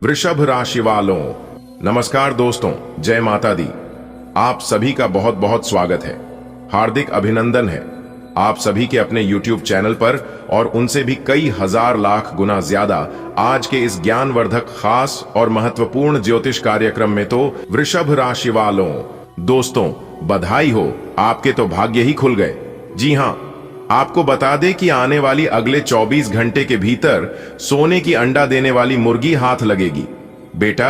वृषभ राशि वालों, नमस्कार दोस्तों, जय माता दी। आप सभी का बहुत बहुत स्वागत है, हार्दिक अभिनंदन है आप सभी के अपने YouTube चैनल पर और उनसे भी कई हजार लाख गुना ज्यादा आज के इस ज्ञानवर्धक खास और महत्वपूर्ण ज्योतिष कार्यक्रम में। तो वृषभ राशि वालों दोस्तों, बधाई हो, आपके तो भाग्य ही खुल गए। जी हाँ, आपको बता दें कि आने वाली अगले 24 घंटे के भीतर सोने की अंडा देने वाली मुर्गी हाथ लगेगी। बेटा,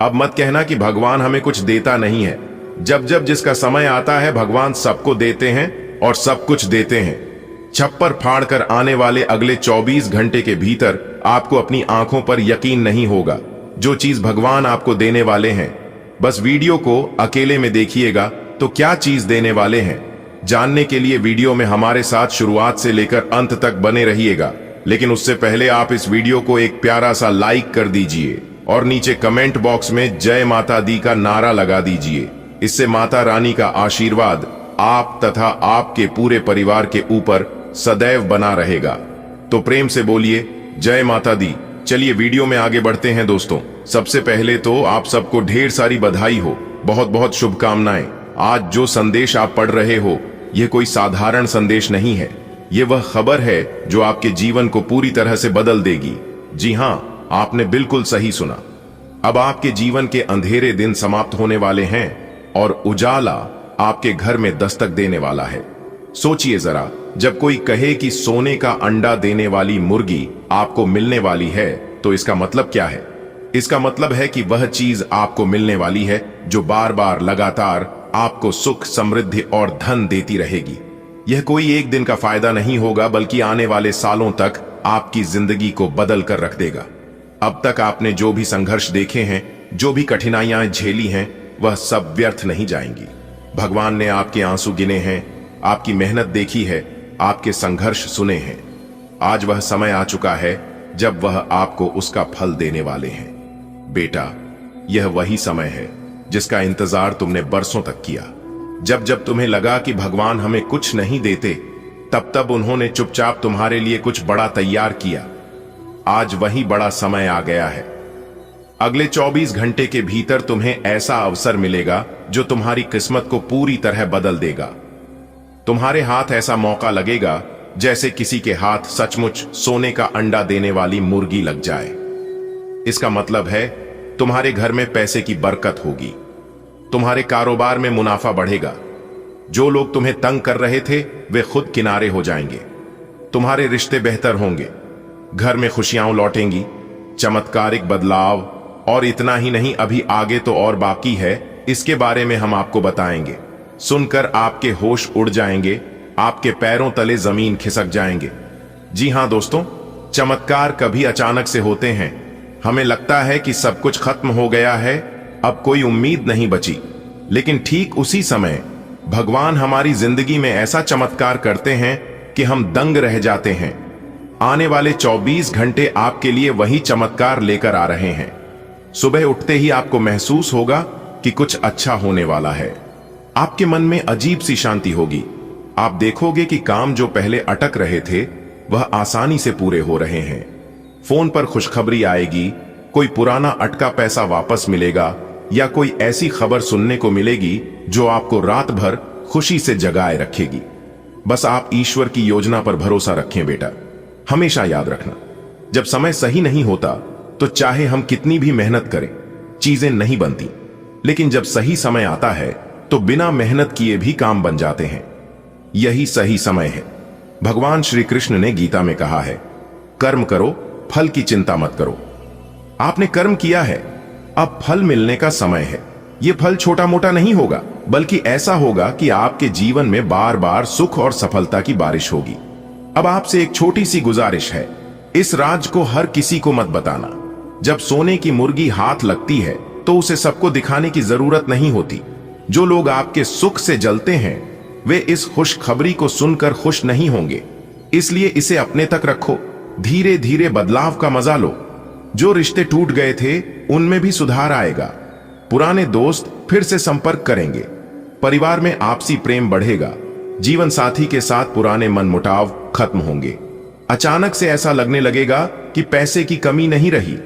अब मत कहना कि भगवान हमें कुछ देता नहीं है। जब जब जिसका समय आता है भगवान सबको देते हैं और सब कुछ देते हैं। छप्पर फाड़ कर आने वाले अगले 24 घंटे के भीतर आपको अपनी आंखों पर यकीन नहीं होगा जो चीज भगवान आपको देने वाले हैं। बस वीडियो को अकेले में देखिएगा तो क्या चीज देने वाले हैं जानने के लिए वीडियो में हमारे साथ शुरुआत से लेकर अंत तक बने रहिएगा। लेकिन उससे पहले आप इस वीडियो को एक प्यारा सा लाइक कर दीजिए और नीचे कमेंट बॉक्स में जय माता दी का नारा लगा दीजिए। इससे माता रानी का आशीर्वाद आप तथा आपके पूरे परिवार के ऊपर सदैव बना रहेगा। तो प्रेम से बोलिए जय माता दी। चलिए वीडियो में आगे बढ़ते हैं दोस्तों। सबसे पहले तो आप सबको ढेर सारी बधाई हो, बहुत बहुत शुभकामनाएं। आज जो संदेश आप पढ़ रहे हो यह कोई साधारण संदेश नहीं है, यह वह खबर है जो आपके जीवन को पूरी तरह से बदल देगी। जी हां, आपने बिल्कुल सही सुना। अब आपके जीवन के अंधेरे दिन समाप्त होने वाले हैं और उजाला आपके घर में दस्तक देने वाला है। सोचिए जरा, जब कोई कहे कि सोने का अंडा देने वाली मुर्गी आपको मिलने वाली है तो इसका मतलब क्या है? इसका मतलब है कि वह चीज आपको मिलने वाली है जो बार बार लगातार आपको सुख, समृद्धि और धन देती रहेगी। यह कोई एक दिन का फायदा नहीं होगा बल्कि आने वाले सालों तक आपकी जिंदगी को बदल कर रख देगा। अब तक आपने जो भी संघर्ष देखे हैं, जो भी कठिनाइयां झेली हैं, वह सब व्यर्थ नहीं जाएंगी। भगवान ने आपके आंसू गिने हैं, आपकी मेहनत देखी है, आपके संघर्ष सुने हैं। आज वह समय आ चुका है जब वह आपको उसका फल देने वाले हैं। बेटा, यह वही समय है जिसका इंतजार तुमने बरसों तक किया। जब जब तुम्हें लगा कि भगवान हमें कुछ नहीं देते, तब तब उन्होंने चुपचाप तुम्हारे लिए कुछ बड़ा तैयार किया। आज वही बड़ा समय आ गया है। अगले 24 घंटे के भीतर तुम्हें ऐसा अवसर मिलेगा जो तुम्हारी किस्मत को पूरी तरह बदल देगा। तुम्हारे हाथ ऐसा मौका लगेगा जैसे किसी के हाथ सचमुच सोने का अंडा देने वाली मुर्गी लग जाए। इसका मतलब है तुम्हारे घर में पैसे की बरकत होगी, तुम्हारे कारोबार में मुनाफा बढ़ेगा। जो लोग तुम्हें तंग कर रहे थे वे खुद किनारे हो जाएंगे। तुम्हारे रिश्ते बेहतर होंगे, घर में खुशियां लौटेंगी, चमत्कारिक बदलाव। और इतना ही नहीं, अभी आगे तो और बाकी है, इसके बारे में हम आपको बताएंगे। सुनकर आपके होश उड़ जाएंगे, आपके पैरों तले जमीन खिसक जाएंगे। जी हां दोस्तों, चमत्कार कभी अचानक से होते हैं। हमें लगता है कि सब कुछ खत्म हो गया है, अब कोई उम्मीद नहीं बची। लेकिन ठीक उसी समय भगवान हमारी जिंदगी में ऐसा चमत्कार करते हैं कि हम दंग रह जाते हैं। आने वाले 24 घंटे आपके लिए वही चमत्कार लेकर आ रहे हैं। सुबह उठते ही आपको महसूस होगा कि कुछ अच्छा होने वाला है। आपके मन में अजीब सी शांति होगी। आप देखोगे कि काम जो पहले अटक रहे थे वह आसानी से पूरे हो रहे हैं। फोन पर खुशखबरी आएगी, कोई पुराना अटका पैसा वापस मिलेगा या कोई ऐसी खबर सुनने को मिलेगी जो आपको रात भर खुशी से जगाए रखेगी। बस आप ईश्वर की योजना पर भरोसा रखें बेटा। हमेशा याद रखना, जब समय सही नहीं होता तो चाहे हम कितनी भी मेहनत करें, चीजें नहीं बनती। लेकिन जब सही समय आता है तो बिना मेहनत किए भी काम बन जाते हैं। यही सही समय है। भगवान श्री कृष्ण ने गीता में कहा है, कर्म करो, फल की चिंता मत करो। आपने कर्म किया है, अब फल मिलने का समय है। यह फल छोटा मोटा नहीं होगा बल्कि ऐसा होगा कि आपके जीवन में बार बार सुख और सफलता की बारिश होगी। अब आपसे एक छोटी सी गुजारिश है, इस राज को हर किसी को मत बताना। जब सोने की मुर्गी हाथ लगती है तो उसे सबको दिखाने की जरूरत नहीं होती। जो लोग आपके सुख से जलते हैं वे इस खुशखबरी को सुनकर खुश नहीं होंगे, इसलिए इसे अपने तक रखो। धीरे धीरे बदलाव का मजा लो। जो रिश्ते टूट गए थे उनमें भी सुधार आएगा। पुराने दोस्त फिर से संपर्क करेंगे, परिवार में आपसी प्रेम बढ़ेगा, जीवन साथी के साथ पुराने मनमुटाव खत्म होंगे। अचानक से ऐसा लगने लगेगा कि पैसे की कमी नहीं रही,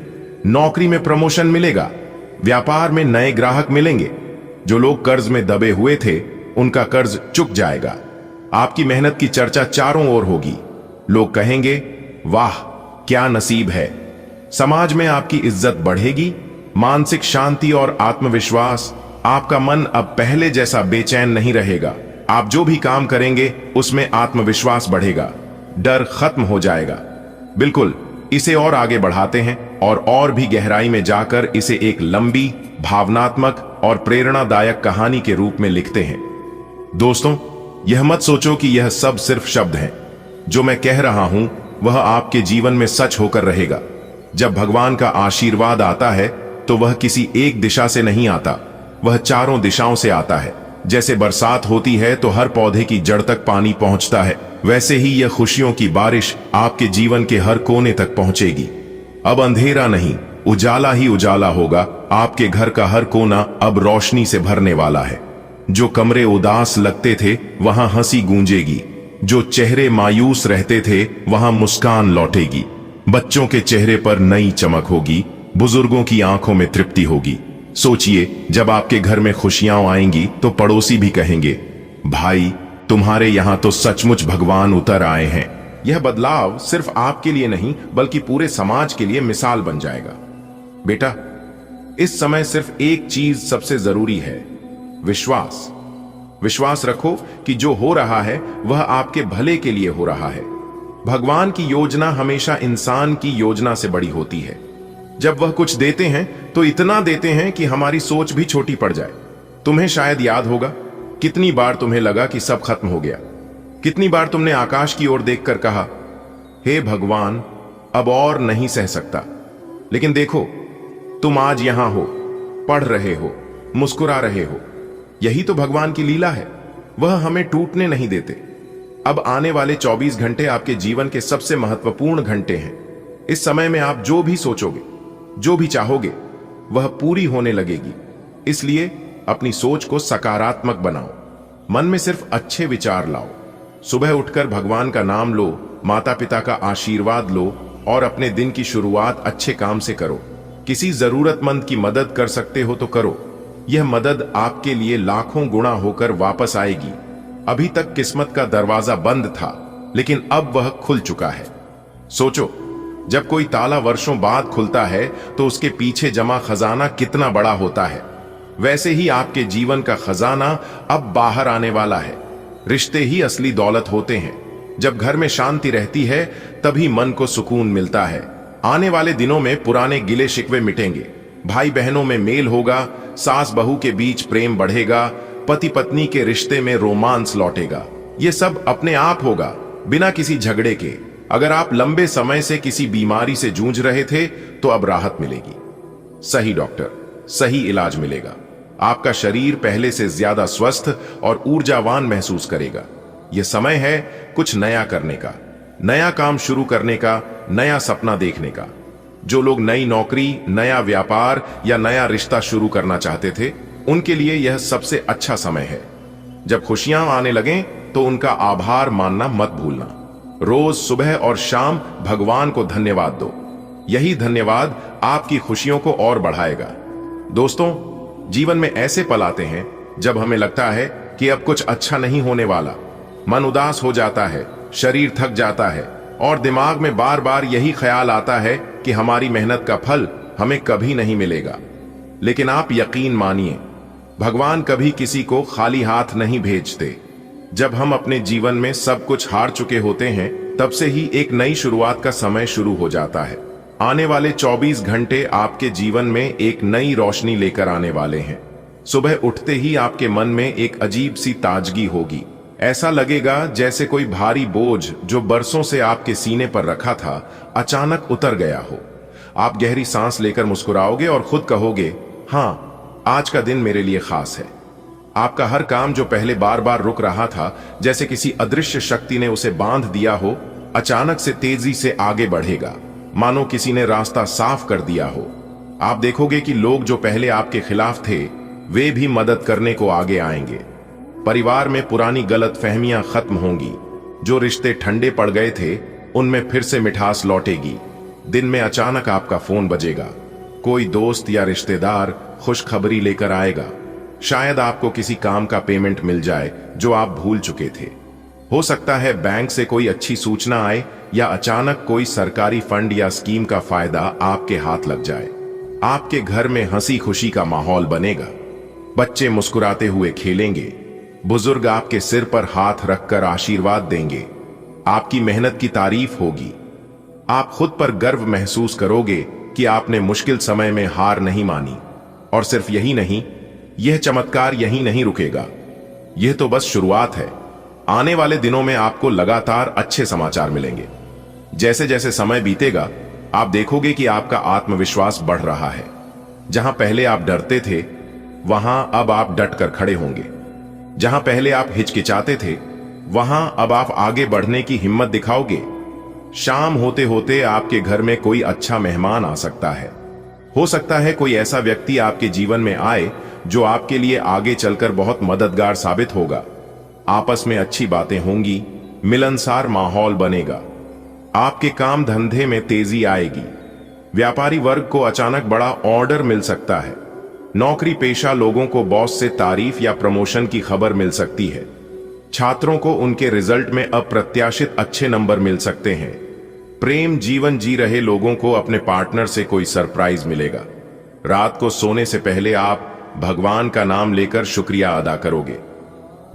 नौकरी में प्रमोशन मिलेगा, व्यापार में नए ग्राहक मिलेंगे। जो लोग कर्ज में दबे हुए थे उनका कर्ज चुक जाएगा। आपकी मेहनत की चर्चा चारों ओर होगी। लोग कहेंगे, वाह क्या नसीब है। समाज में आपकी इज्जत बढ़ेगी, मानसिक शांति और आत्मविश्वास। आपका मन अब पहले जैसा बेचैन नहीं रहेगा। आप जो भी काम करेंगे उसमें आत्मविश्वास बढ़ेगा, डर खत्म हो जाएगा। बिल्कुल, इसे और आगे बढ़ाते हैं और भी गहराई में जाकर इसे एक लंबी, भावनात्मक और प्रेरणादायक कहानी के रूप में लिखते हैं। दोस्तों, यह मत सोचो कि यह सब सिर्फ शब्द हैं। जो मैं कह रहा हूं वह आपके जीवन में सच होकर रहेगा। जब भगवान का आशीर्वाद आता है तो वह किसी एक दिशा से नहीं आता, वह चारों दिशाओं से आता है। जैसे बरसात होती है तो हर पौधे की जड़ तक पानी पहुंचता है, वैसे ही यह खुशियों की बारिश आपके जीवन के हर कोने तक पहुंचेगी। अब अंधेरा नहीं, उजाला ही उजाला होगा। आपके घर का हर कोना अब रोशनी से भरने वाला है। जो कमरे उदास लगते थे वहां हंसी गूंजेगी, जो चेहरे मायूस रहते थे वहां मुस्कान लौटेगी। बच्चों के चेहरे पर नई चमक होगी, बुजुर्गों की आंखों में तृप्ति होगी। सोचिए, जब आपके घर में खुशियां आएंगी तो पड़ोसी भी कहेंगे, भाई तुम्हारे यहां तो सचमुच भगवान उतर आए हैं। यह बदलाव सिर्फ आपके लिए नहीं बल्कि पूरे समाज के लिए मिसाल बन जाएगा। बेटा, इस समय सिर्फ एक चीज सबसे जरूरी है, विश्वास। विश्वास रखो कि जो हो रहा है वह आपके भले के लिए हो रहा है। भगवान की योजना हमेशा इंसान की योजना से बड़ी होती है। जब वह कुछ देते हैं तो इतना देते हैं कि हमारी सोच भी छोटी पड़ जाए। तुम्हें शायद याद होगा, कितनी बार तुम्हें लगा कि सब खत्म हो गया। कितनी बार तुमने आकाश की ओर देखकर कहा, हे भगवान अब और नहीं सह सकता। लेकिन देखो, तुम आज यहां हो, पढ़ रहे हो, मुस्कुरा रहे हो। यही तो भगवान की लीला है। वह हमें टूटने नहीं देते। अब आने वाले 24 घंटे आपके जीवन के सबसे महत्वपूर्ण घंटे हैं। इस समय में आप जो भी सोचोगे, जो भी चाहोगे, वह पूरी होने लगेगी। इसलिए अपनी सोच को सकारात्मक बनाओ। मन में सिर्फ अच्छे विचार लाओ। सुबह उठकर भगवान का नाम लो, माता पिता का आशीर्वाद लो और अपने दिन की शुरुआत अच्छे काम से करो। किसी जरूरतमंद की मदद कर सकते हो तो करो। यह मदद आपके लिए लाखों गुना होकर वापस आएगी। अभी तक किस्मत का दरवाजा बंद था, लेकिन अब वह खुल चुका है। सोचो, जब कोई ताला वर्षों बाद खुलता है तो उसके पीछे जमा खजाना कितना बड़ा होता है। वैसे ही आपके जीवन का खजाना अब बाहर आने वाला है। रिश्ते ही असली दौलत होते हैं। जब घर में शांति रहती है तभी मन को सुकून मिलता है। आने वाले दिनों में पुराने गिले शिकवे मिटेंगे, भाई बहनों में मेल होगा, सास बहू के बीच प्रेम बढ़ेगा, पति पत्नी के रिश्ते में रोमांस लौटेगा। ये सब अपने आप होगा, बिना किसी झगड़े के। अगर आप लंबे समय से किसी बीमारी से जूझ रहे थे तो अब राहत मिलेगी। सही डॉक्टर, सही इलाज मिलेगा। आपका शरीर पहले से ज्यादा स्वस्थ और ऊर्जावान महसूस करेगा। यह समय है कुछ नया करने का, नया काम शुरू करने का, नया सपना देखने का। जो लोग नई नौकरी, नया व्यापार या नया रिश्ता शुरू करना चाहते थे, उनके लिए यह सबसे अच्छा समय है। जब खुशियां आने लगें तो उनका आभार मानना मत भूलना। रोज सुबह और शाम भगवान को धन्यवाद दो। यही धन्यवाद आपकी खुशियों को और बढ़ाएगा। दोस्तों, जीवन में ऐसे पल आते हैं जब हमें लगता है कि अब कुछ अच्छा नहीं होने वाला। मन उदास हो जाता है, शरीर थक जाता है और दिमाग में बार बार यही ख्याल आता है कि हमारी मेहनत का फल हमें कभी नहीं मिलेगा। लेकिन आप यकीन मानिए, भगवान कभी किसी को खाली हाथ नहीं भेजते। जब हम अपने जीवन में सब कुछ हार चुके होते हैं, तब से ही एक नई शुरुआत का समय शुरू हो जाता है। आने वाले 24 घंटे आपके जीवन में एक नई रोशनी लेकर आने वाले हैं। सुबह उठते ही आपके मन में एक अजीब सी ताजगी होगी। ऐसा लगेगा जैसे कोई भारी बोझ जो बरसों से आपके सीने पर रखा था, अचानक उतर गया हो। आप गहरी सांस लेकर मुस्कुराओगे और खुद कहोगे, हाँ, आज का दिन मेरे लिए खास है। आपका हर काम जो पहले बार बार रुक रहा था, जैसे किसी अदृश्य शक्ति ने उसे बांध दिया हो, अचानक से तेजी से आगे बढ़ेगा, मानो किसी ने रास्ता साफ कर दिया हो। आप देखोगे कि लोग जो पहले आपके खिलाफ थे, वे भी मदद करने को आगे आएंगे। परिवार में पुरानी गलतफहमियां खत्म होंगी। जो रिश्ते ठंडे पड़ गए थे, उनमें फिर से मिठास लौटेगी। दिन में अचानक आपका फोन बजेगा कोई दोस्त या रिश्तेदार खुशखबरी लेकर आएगा। शायद आपको किसी काम का पेमेंट मिल जाए जो आप भूल चुके थे। हो सकता है बैंक से कोई अच्छी सूचना आए या अचानक कोई सरकारी फंड या स्कीम का फायदा आपके हाथ लग जाए। आपके घर में हंसी खुशी का माहौल बनेगा। बच्चे मुस्कुराते हुए खेलेंगे। बुजुर्ग आपके सिर पर हाथ रखकर आशीर्वाद देंगे। आपकी मेहनत की तारीफ होगी। आप खुद पर गर्व महसूस करोगे कि आपने मुश्किल समय में हार नहीं मानी। और सिर्फ यही नहीं, यह चमत्कार यहीं नहीं रुकेगा। यह तो बस शुरुआत है। आने वाले दिनों में आपको लगातार अच्छे समाचार मिलेंगे। जैसे जैसे समय बीतेगा, आप देखोगे कि आपका आत्मविश्वास बढ़ रहा है। जहां पहले आप डरते थे, वहां अब आप डटकर खड़े होंगे। जहां पहले आप हिचकिचाते थे, वहां अब आप आगे बढ़ने की हिम्मत दिखाओगे। शाम होते होते आपके घर में कोई अच्छा मेहमान आ सकता है। हो सकता है कोई ऐसा व्यक्ति आपके जीवन में आए जो आपके लिए आगे चलकर बहुत मददगार साबित होगा। आपस में अच्छी बातें होंगी, मिलनसार माहौल बनेगा। आपके काम धंधे में तेजी आएगी। व्यापारी वर्ग को अचानक बड़ा ऑर्डर मिल सकता है। नौकरी पेशा लोगों को बॉस से तारीफ या प्रमोशन की खबर मिल सकती है। छात्रों को उनके रिजल्ट में अप्रत्याशित अच्छे नंबर मिल सकते हैं। प्रेम जीवन जी रहे लोगों को अपने पार्टनर से कोई सरप्राइज मिलेगा। रात को सोने से पहले आप भगवान का नाम लेकर शुक्रिया अदा करोगे।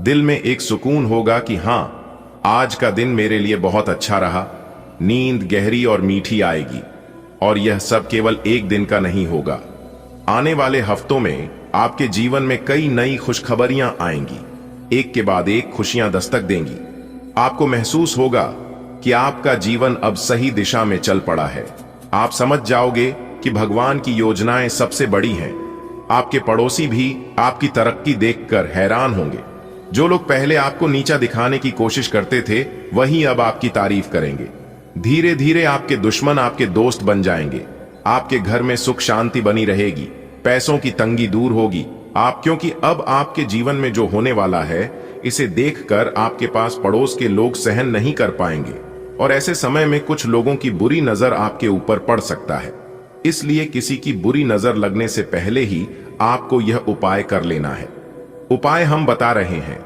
दिल में एक सुकून होगा कि हां, आज का दिन मेरे लिए बहुत अच्छा रहा। नींद गहरी और मीठी आएगी। और यह सब केवल एक दिन का नहीं होगा। आने वाले हफ्तों में आपके जीवन में कई नई खुशखबरियां आएंगी। एक के बाद एक खुशियां दस्तक देंगी। आपको महसूस होगा कि आपका जीवन अब सही दिशा में चल पड़ा है। आप समझ जाओगे कि भगवान की योजनाएं सबसे बड़ी हैं। आपके पड़ोसी भी आपकी तरक्की देखकर हैरान होंगे। जो लोग पहले आपको नीचा दिखाने की कोशिश करते थे, वही अब आपकी तारीफ करेंगे। धीरे धीरे आपके दुश्मन आपके दोस्त बन जाएंगे। आपके घर में सुख शांति बनी रहेगी। पैसों की तंगी दूर होगी। क्योंकि अब आपके जीवन में जो होने वाला है, इसे देखकर आपके पास पड़ोस के लोग सहन नहीं कर पाएंगे। और ऐसे समय में कुछ लोगों की बुरी नजर आपके ऊपर पड़ सकता है। इसलिए किसी की बुरी नजर लगने से पहले ही आपको यह उपाय कर लेना है। उपाय हम बता रहे हैं।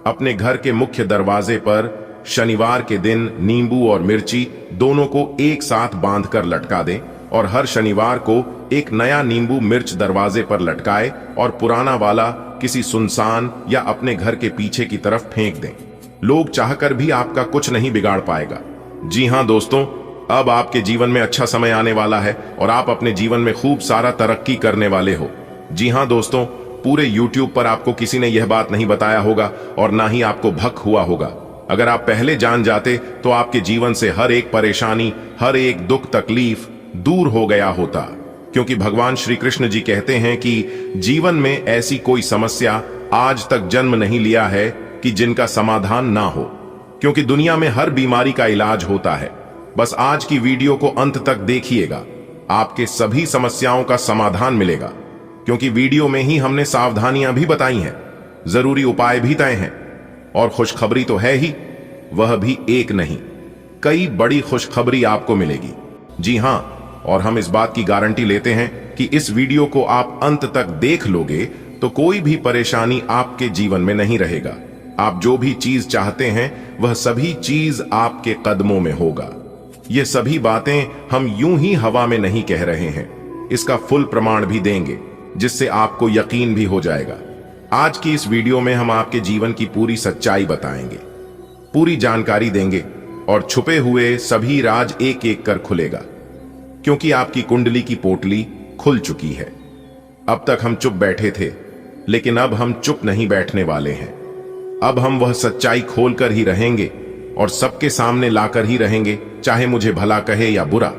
अपने घर के मुख्य दरवाजे पर शनिवार के दिन नींबू और मिर्ची दोनों को एक साथ बांधकर लटका दें और हर शनिवार को एक नया नींबू मिर्च दरवाजे पर लटकाए और पुराना वाला किसी सुनसान या अपने घर के पीछे की तरफ फेंक दें। लोग चाहकर भी आपका कुछ नहीं बिगाड़ पाएगा। जी हां दोस्तों, अब आपके जीवन में अच्छा समय आने वाला है और आप अपने जीवन में खूब सारा तरक्की करने वाले हो। जी हां दोस्तों, पूरे YouTube पर आपको किसी ने यह बात नहीं बताया होगा और ना ही आपको भक हुआ होगा। अगर आप पहले जान जाते तो आपके जीवन से हर एक परेशानी, हर एक दुख तकलीफ दूर हो गया होता। क्योंकि भगवान श्री कृष्ण जी कहते हैं कि जीवन में ऐसी कोई समस्या आज तक जन्म नहीं लिया है कि जिनका समाधान ना हो। क्योंकि दुनिया में हर बीमारी का इलाज होता है। बस आज की वीडियो को अंत तक देखिएगा, आपके सभी समस्याओं का समाधान मिलेगा। क्योंकि वीडियो में ही हमने सावधानियां भी बताई हैं, जरूरी उपाय भी तय हैं और खुशखबरी तो है ही, वह भी एक नहीं, कई बड़ी खुशखबरी आपको मिलेगी। जी हां, और हम इस बात की गारंटी लेते हैं कि इस वीडियो को आप अंत तक देख लोगे तो कोई भी परेशानी आपके जीवन में नहीं रहेगा। आप जो भी चीज चाहते हैं वह सभी चीज आपके कदमों में होगा। ये सभी बातें हम यूं ही हवा में नहीं कह रहे हैं, इसका फुल प्रमाण भी देंगे, जिससे आपको यकीन भी हो जाएगा। आज की इस वीडियो में हम आपके जीवन की पूरी सच्चाई बताएंगे, पूरी जानकारी देंगे और छुपे हुए सभी राज एक एक कर खुलेगा। क्योंकि आपकी कुंडली की पोटली खुल चुकी है। अब तक हम चुप बैठे थे, लेकिन अब हम चुप नहीं बैठने वाले हैं। अब हम वह सच्चाई खोलकर ही रहेंगे और सबके सामने लाकर ही रहेंगे, चाहे मुझे भला कहे या बुरा।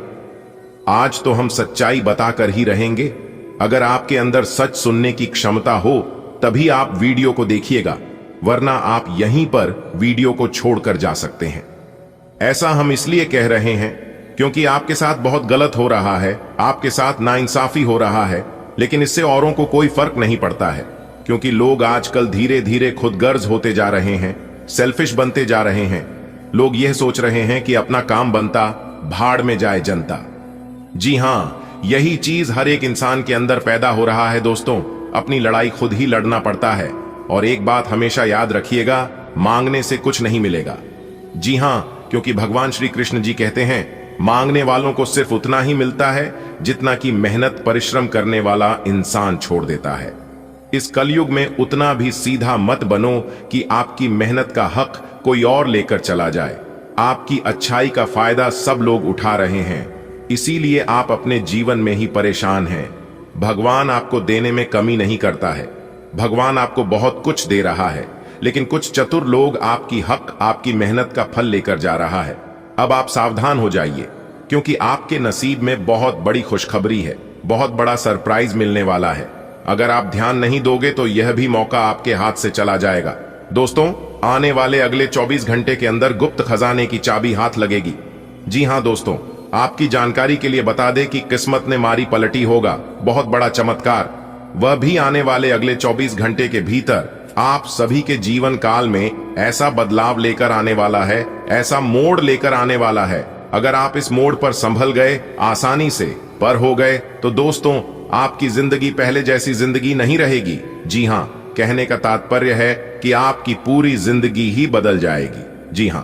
आज तो हम सच्चाई बताकर ही रहेंगे। अगर आपके अंदर सच सुनने की क्षमता हो तभी आप वीडियो को देखिएगा, वरना आप यहीं पर वीडियो को छोड़कर जा सकते हैं। ऐसा हम इसलिए कह रहे हैं क्योंकि आपके साथ बहुत गलत हो रहा है, आपके साथ नाइंसाफी हो रहा है, लेकिन इससे औरों को कोई फर्क नहीं पड़ता है। क्योंकि लोग आजकल धीरे धीरे खुदगर्ज होते जा रहे हैं, सेल्फिश बनते जा रहे हैं। लोग यह सोच रहे हैं कि अपना काम बनता, भाड़ में जाए जनता। जी हां, यही चीज हर एक इंसान के अंदर पैदा हो रहा है दोस्तों। अपनी लड़ाई खुद ही लड़ना पड़ता है। और एक बात हमेशा याद रखिएगा, मांगने से कुछ नहीं मिलेगा। जी हां, क्योंकि भगवान श्री कृष्ण जी कहते हैं, मांगने वालों को सिर्फ उतना ही मिलता है जितना कि मेहनत परिश्रम करने वाला इंसान छोड़ देता है। इस कलयुग में उतना भी सीधा मत बनो कि आपकी मेहनत का हक कोई और लेकर चला जाए। आपकी अच्छाई का फायदा सब लोग उठा रहे हैं, इसीलिए आप अपने जीवन में ही परेशान हैं। भगवान आपको देने में कमी नहीं करता है। भगवान आपको बहुत कुछ दे रहा है, लेकिन कुछ चतुर लोग आपकी हक, आपकी मेहनत का फल लेकर जा रहा है। अब आप सावधान हो जाइए, क्योंकि आपके नसीब में बहुत बड़ी खुशखबरी है, बहुत बड़ा सरप्राइज मिलने वाला है। अगर आप ध्यान नहीं दोगे तो यह भी मौका आपके हाथ से चला जाएगा। दोस्तों, आने वाले अगले 24 घंटे के अंदर गुप्त खजाने की चाबी हाथ लगेगी। जी हां दोस्तों, आपकी जानकारी के लिए बता दें कि किस्मत ने मारी पलटी होगा बहुत बड़ा चमत्कार, वह भी आने वाले अगले 24 घंटे के भीतर आप सभी के जीवन काल में ऐसा बदलाव लेकर आने वाला है, ऐसा मोड़ लेकर आने वाला है। अगर आप इस मोड़ पर संभल गए, आसानी से पर हो गए, तो दोस्तों आपकी जिंदगी पहले जैसी जिंदगी नहीं रहेगी। जी हां, कहने का तात्पर्य है कि आपकी पूरी जिंदगी ही बदल जाएगी। जी हां,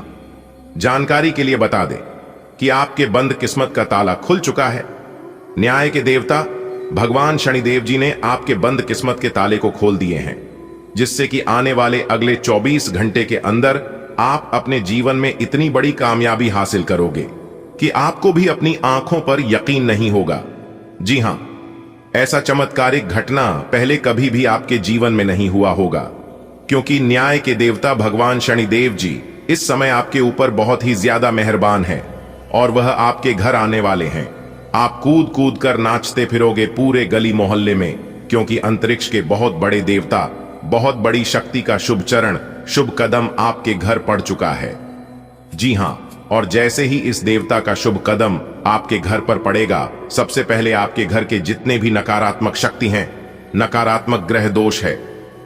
जानकारी के लिए बता दें कि आपके बंद किस्मत का ताला खुल चुका है। न्याय के देवता भगवान शनिदेव जी ने आपके बंद किस्मत के ताले को खोल दिए हैं, जिससे कि आने वाले अगले 24 घंटे के अंदर आप अपने जीवन में इतनी बड़ी कामयाबी हासिल करोगे कि आपको भी अपनी आंखों पर यकीन नहीं होगा। जी हां, ऐसा चमत्कारिक घटना पहले कभी भी आपके जीवन में नहीं हुआ होगा, क्योंकि न्याय के देवता भगवान शनिदेव जी इस समय आपके ऊपर बहुत ही ज्यादा मेहरबान है और वह आपके घर आने वाले हैं। आप कूद कूद कर नाचते फिरोगे पूरे गली मोहल्ले में, क्योंकि अंतरिक्ष के बहुत बड़े देवता, बहुत बड़ी शक्ति का शुभ चरण, शुभ कदम आपके घर पड़ चुका है। जी हां, और जैसे ही इस देवता का शुभ कदम आपके घर पर पड़ेगा, सबसे पहले आपके घर के जितने भी नकारात्मक शक्ति हैं, नकारात्मक ग्रह दोष है,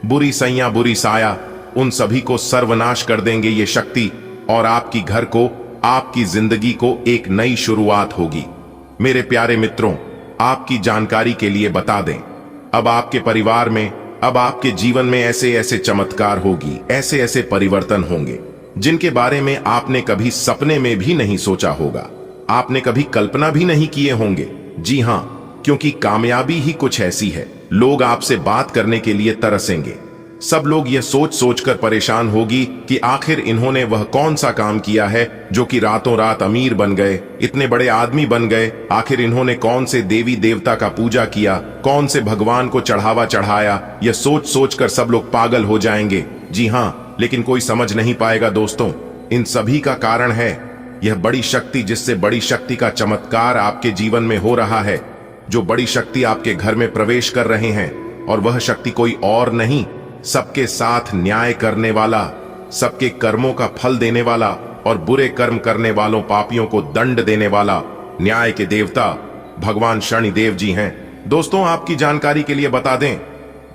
बुरी सैया, बुरी साया, उन सभी को सर्वनाश कर देंगे ये शक्ति, और आपकी घर को, आपकी जिंदगी को एक नई शुरुआत होगी। मेरे प्यारे मित्रों, आपकी जानकारी के लिए बता दें, अब आपके परिवार में, अब आपके जीवन में ऐसे ऐसे चमत्कार होगी, ऐसे ऐसे परिवर्तन होंगे जिनके बारे में आपने कभी सपने में भी नहीं सोचा होगा, आपने कभी कल्पना भी नहीं किए होंगे। जी हां, क्योंकि कामयाबी ही कुछ ऐसी है, लोग आपसे बात करने के लिए तरसेंगे। सब लोग यह सोच सोच कर परेशान होगी कि आखिर इन्होंने वह कौन सा काम किया है जो कि रातों रात अमीर बन गए, इतने बड़े आदमी बन गए। आखिर इन्होंने कौन से देवी देवता का पूजा किया, कौन से भगवान को चढ़ावा चढ़ाया। यह सोच सोच कर सब लोग पागल हो जाएंगे। जी हां, लेकिन कोई समझ नहीं पाएगा दोस्तों, इन सभी का कारण है यह बड़ी शक्ति, जिससे बड़ी शक्ति का चमत्कार आपके जीवन में हो रहा है, जो बड़ी शक्ति आपके घर में प्रवेश कर रहे हैं। और वह शक्ति कोई और नहीं, सबके साथ न्याय करने वाला, सबके कर्मों का फल देने वाला और बुरे कर्म करने वालों पापियों को दंड देने वाला न्याय के देवता भगवान शनिदेव जी हैं। दोस्तों, आपकी जानकारी के लिए बता दें,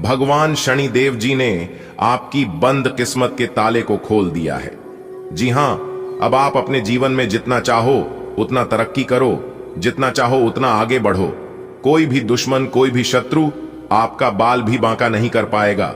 भगवान शनिदेव जी ने आपकी बंद किस्मत के ताले को खोल दिया है। जी हां, अब आप अपने जीवन में जितना चाहो उतना तरक्की करो, जितना चाहो उतना आगे बढ़ो। कोई भी दुश्मन, कोई भी शत्रु आपका बाल भी बांका नहीं कर पाएगा,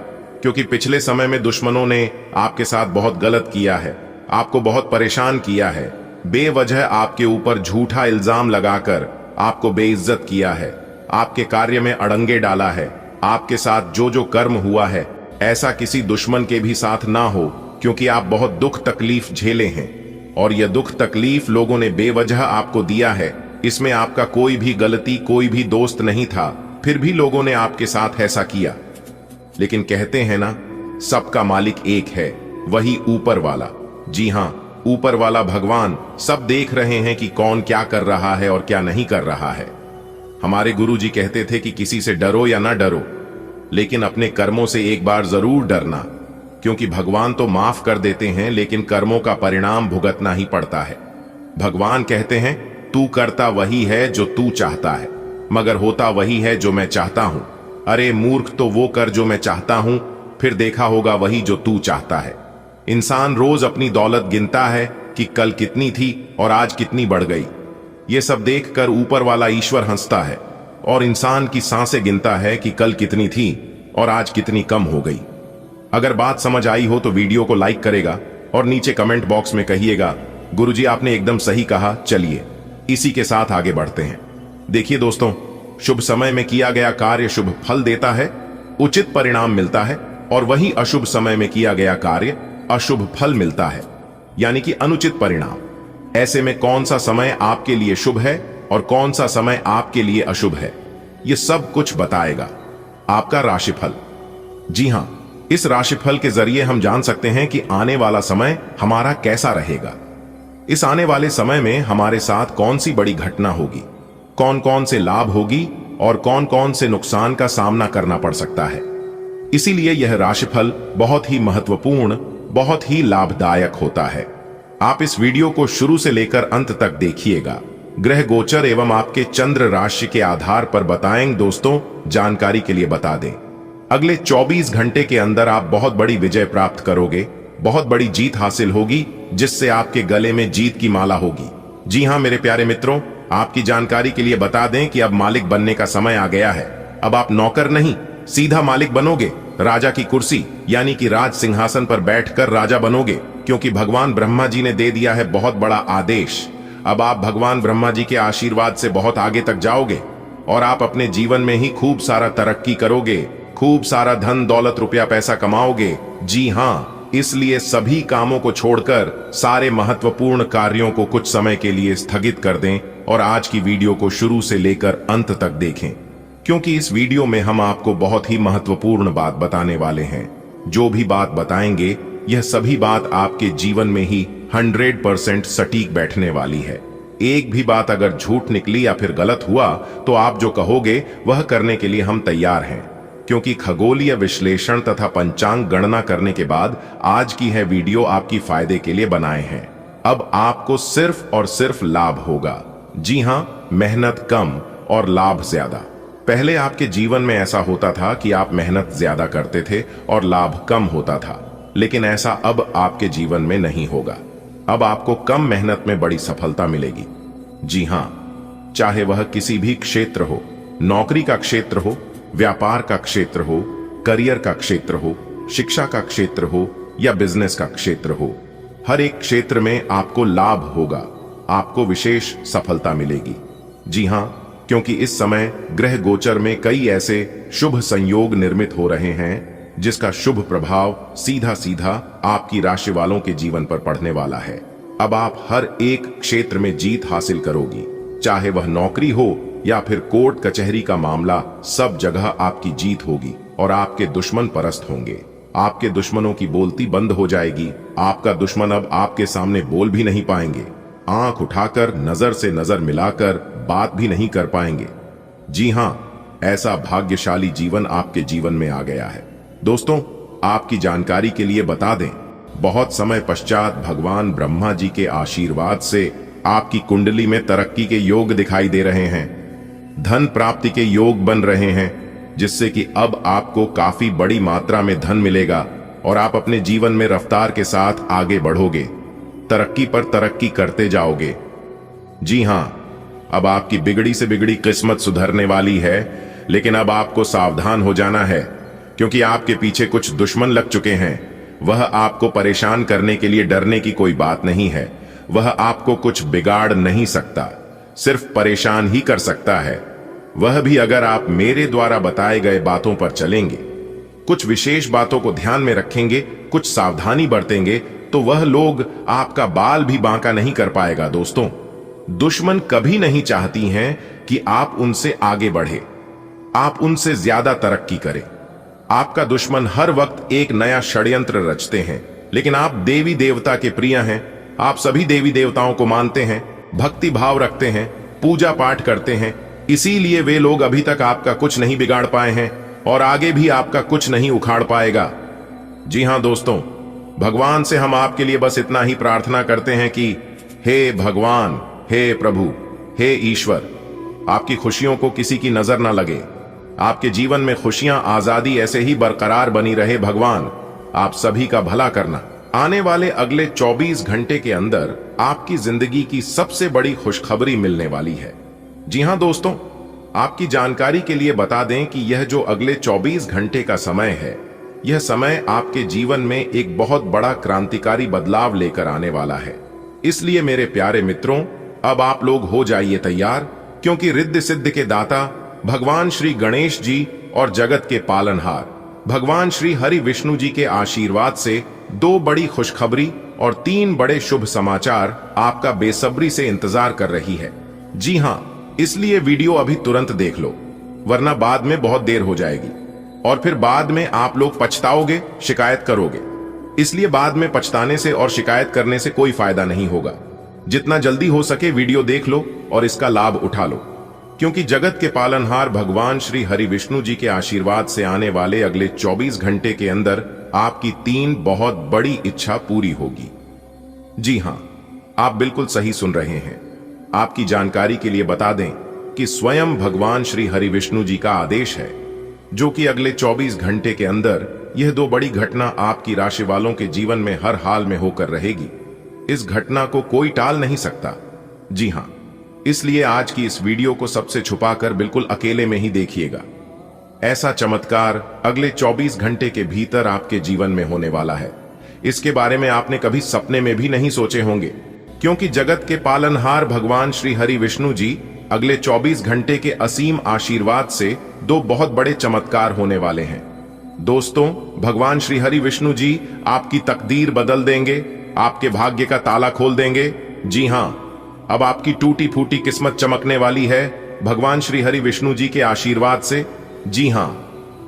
क्योंकि पिछले समय में दुश्मनों ने आपके साथ बहुत गलत किया है, आपको बहुत परेशान किया है, बेवजह आपके ऊपर झूठा इल्जाम लगाकर आपको बेइज्जत किया है, आपके कार्य में अड़ंगे डाला है। आपके साथ जो जो कर्म हुआ है, ऐसा किसी दुश्मन के भी साथ ना हो, क्योंकि आप बहुत दुख तकलीफ झेले हैं और यह दुख तकलीफ लोगों ने बेवजह आपको दिया है। इसमें आपका कोई भी गलती, कोई भी दोस्त नहीं था, फिर भी लोगों ने आपके साथ ऐसा किया। लेकिन कहते हैं ना, सबका मालिक एक है, वही ऊपर वाला। जी हां, ऊपर वाला भगवान सब देख रहे हैं कि कौन क्या कर रहा है और क्या नहीं कर रहा है। हमारे गुरुजी कहते थे कि किसी से डरो या ना डरो, लेकिन अपने कर्मों से एक बार जरूर डरना, क्योंकि भगवान तो माफ कर देते हैं, लेकिन कर्मों का परिणाम भुगतना ही पड़ता है। भगवान कहते हैं, तू करता वही है जो तू चाहता है, मगर होता वही है जो मैं चाहता हूं। अरे मूर्ख, तो वो कर जो मैं चाहता हूं, फिर देखा होगा वही जो तू चाहता है। इंसान रोज अपनी दौलत गिनता है कि कल कितनी थी और आज कितनी बढ़ गई। ये सब देखकर ऊपर वाला ईश्वर हंसता है और इंसान की सांसें गिनता है कि कल कितनी थी और आज कितनी कम हो गई। अगर बात समझ आई हो तो वीडियो को लाइक करेगा और नीचे कमेंट बॉक्स में कहिएगा गुरुजी आपने एकदम सही कहा। चलिए इसी के साथ आगे बढ़ते हैं। देखिए दोस्तों, शुभ समय में किया गया कार्य शुभ फल देता है, उचित परिणाम मिलता है, और वही अशुभ समय में किया गया कार्य अशुभ फल मिलता है, यानी कि अनुचित परिणाम। ऐसे में कौन सा समय आपके लिए शुभ है और कौन सा समय आपके लिए अशुभ है, यह सब कुछ बताएगा आपका राशिफल। जी हां, इस राशिफल के जरिए हम जान सकते हैं कि आने वाला समय हमारा कैसा रहेगा। इस आने वाले समय में हमारे साथ कौन सी बड़ी घटना होगी, कौन कौन से लाभ होगी और कौन कौन से नुकसान का सामना करना पड़ सकता है। इसीलिए यह राशिफल बहुत ही महत्वपूर्ण, बहुत ही लाभदायक होता है। आप इस वीडियो को शुरू से लेकर अंत तक देखिएगा। ग्रह गोचर एवं आपके चंद्र राशि के आधार पर बताएंगे दोस्तों। जानकारी के लिए बता दें, अगले 24 घंटे के अंदर आप बहुत बड़ी विजय प्राप्त करोगे, बहुत बड़ी जीत हासिल होगी, जिससे आपके गले में जीत की माला होगी। जी हां मेरे प्यारे मित्रों, आपकी जानकारी के लिए बता दें कि अब मालिक बनने का समय आ गया है। अब आप नौकर नहीं, सीधा मालिक बनोगे। राजा की कुर्सी यानी कि राज सिंहासन पर बैठकर राजा बनोगे, क्योंकि भगवान ब्रह्मा जी ने दे दिया है बहुत बड़ा आदेश। अब आप भगवान ब्रह्मा जी के आशीर्वाद से बहुत आगे तक जाओगे और आप अपने जीवन में ही खूब सारा तरक्की करोगे, खूब सारा धन दौलत रुपया पैसा कमाओगे। जी हां, इसलिए सभी कामों को छोड़कर सारे महत्वपूर्ण कार्यों को कुछ समय के लिए स्थगित कर दें और आज की वीडियो को शुरू से लेकर अंत तक देखें, क्योंकि इस वीडियो में हम आपको बहुत ही महत्वपूर्ण बात बताने वाले हैं। जो भी बात बताएंगे यह सभी बात आपके जीवन में ही 100% सटीक बैठने वाली है। एक भी बात अगर झूठ निकली या फिर गलत हुआ तो आप जो कहोगे वह करने के लिए हम तैयार हैं, क्योंकि खगोलीय विश्लेषण तथा पंचांग गणना करने के बाद आज की है वीडियो आपकी फायदे के लिए बनाए हैं। अब आपको सिर्फ और सिर्फ लाभ होगा। जी हां, मेहनत कम और लाभ ज्यादा। पहले आपके जीवन में ऐसा होता था कि आप मेहनत ज्यादा करते थे और लाभ कम होता था, लेकिन ऐसा अब आपके जीवन में नहीं होगा। अब आपको कम मेहनत में बड़ी सफलता मिलेगी। जी हां, चाहे वह किसी भी क्षेत्र हो, नौकरी का क्षेत्र हो, व्यापार का क्षेत्र हो, करियर का क्षेत्र हो, शिक्षा का क्षेत्र हो या बिजनेस का क्षेत्र हो, हर एक क्षेत्र में आपको लाभ होगा, आपको विशेष सफलता मिलेगी। जी हां, क्योंकि इस समय ग्रह गोचर में कई ऐसे शुभ संयोग निर्मित हो रहे हैं जिसका शुभ प्रभाव सीधा सीधा आपकी राशि वालों के जीवन पर पड़ने वाला है। अब आप हर एक क्षेत्र में जीत हासिल करोगी, चाहे वह नौकरी हो या फिर कोर्ट कचहरी का मामला, सब जगह आपकी जीत होगी और आपके दुश्मन परस्त होंगे। आपके दुश्मनों की बोलती बंद हो जाएगी। आपका दुश्मन अब आपके सामने बोल भी नहीं पाएंगे, आंख उठाकर नजर से नजर मिलाकर बात भी नहीं कर पाएंगे। जी हां, ऐसा भाग्यशाली जीवन आपके जीवन में आ गया है। दोस्तों, आपकी जानकारी के लिए बता दें, बहुत समय पश्चात भगवान ब्रह्मा जी के आशीर्वाद से आपकी कुंडली में तरक्की के योग दिखाई दे रहे हैं, धन प्राप्ति के योग बन रहे हैं, जिससे कि अब आपको काफी बड़ी मात्रा में धन मिलेगा और आप अपने जीवन में रफ्तार के साथ आगे बढ़ोगे, तरक्की पर तरक्की करते जाओगे। जी हां, अब आपकी बिगड़ी से बिगड़ी किस्मत सुधरने वाली है, लेकिन अब आपको सावधान हो जाना है, क्योंकि आपके पीछे कुछ दुश्मन लग चुके हैं। वह आपको परेशान करने के लिए डरने की कोई बात नहीं है। वह आपको कुछ बिगाड़ नहीं सकता, सिर्फ परेशान ही कर सकता है। वह भी अगर आप मेरे द्वारा बताए गए बातों पर चलेंगे, कुछ विशेष बातों को ध्यान में रखेंगे, कुछ सावधानी बरतेंगे, तो वह लोग आपका बाल भी बांका नहीं कर पाएगा। दोस्तों, दुश्मन कभी नहीं चाहती हैं कि आप उनसे आगे बढ़े, आप उनसे ज्यादा तरक्की करें। आपका दुश्मन हर वक्त एक नया षड्यंत्र रचते हैं, लेकिन आप देवी देवता के प्रिय हैं। आप सभी देवी देवताओं को मानते हैं, भक्ति भाव रखते हैं, पूजा पाठ करते हैं, इसीलिए वे लोग अभी तक आपका कुछ नहीं बिगाड़ पाए हैं और आगे भी आपका कुछ नहीं उखाड़ पाएगा। जी हां दोस्तों, भगवान से हम आपके लिए बस इतना ही प्रार्थना करते हैं कि हे भगवान, हे प्रभु, हे ईश्वर, आपकी खुशियों को किसी की नजर ना लगे, आपके जीवन में खुशियां, आजादी ऐसे ही बरकरार बनी रहे। भगवान आप सभी का भला करना। आने वाले अगले 24 घंटे के अंदर आपकी जिंदगी की सबसे बड़ी खुशखबरी मिलने वाली है। जी हां दोस्तों, आपकी जानकारी के लिए बता दें कि यह जो अगले 24 घंटे का समय है, यह समय आपके जीवन में एक बहुत बड़ा क्रांतिकारी बदलाव लेकर आने वाला है। इसलिए मेरे प्यारे मित्रों, अब आप लोग हो जाइए तैयार, क्योंकि रिद्धि सिद्धि के दाता भगवान श्री गणेश जी और जगत के पालनहार भगवान श्री हरि विष्णु जी के आशीर्वाद से 2 बड़ी खुशखबरी और 3 बड़े शुभ समाचार आपका बेसब्री से इंतजार कर रही है। जी हां, इसलिए वीडियो अभी तुरंत देख लो, वरना बाद में बहुत देर हो जाएगी और फिर बाद में आप लोग पछताओगे, शिकायत करोगे। इसलिए बाद में पछताने से और शिकायत करने से कोई फायदा नहीं होगा। जितना जल्दी हो सके वीडियो देख लो और इसका लाभ उठा लो, क्योंकि जगत के पालनहार भगवान श्री हरि विष्णु जी के आशीर्वाद से आने वाले अगले 24 घंटे के अंदर आपकी 3 बहुत बड़ी इच्छा पूरी होगी। जी हां, आप बिल्कुल सही सुन रहे हैं। आपकी जानकारी के लिए बता दें कि स्वयं भगवान श्री हरि विष्णु जी का आदेश है, जो कि अगले 24 घंटे के अंदर यह 2 बड़ी घटना आपकी राशि वालों के जीवन में हर हाल में होकर रहेगी। इस घटना को कोई टाल नहीं सकता। जी हां, इसलिए आज की इस वीडियो को सबसे छुपाकर बिल्कुल अकेले में ही देखिएगा। ऐसा चमत्कार अगले 24 घंटे के भीतर आपके जीवन में होने वाला है। इसके बारे में आपने कभी सपने में भी नहीं सोचे होंगे, क्योंकि जगत के पालनहार भगवान श्री हरि विष्णु जी अगले 24 घंटे के असीम आशीर्वाद से 2 बहुत बड़े चमत्कार होने वाले हैं। दोस्तों, भगवान श्री हरि विष्णु जी आपकी तकदीर बदल देंगे, आपके भाग्य का ताला खोल देंगे। जी हां, अब आपकी टूटी फूटी किस्मत चमकने वाली है भगवान श्री हरि विष्णु जी के आशीर्वाद से। जी हां,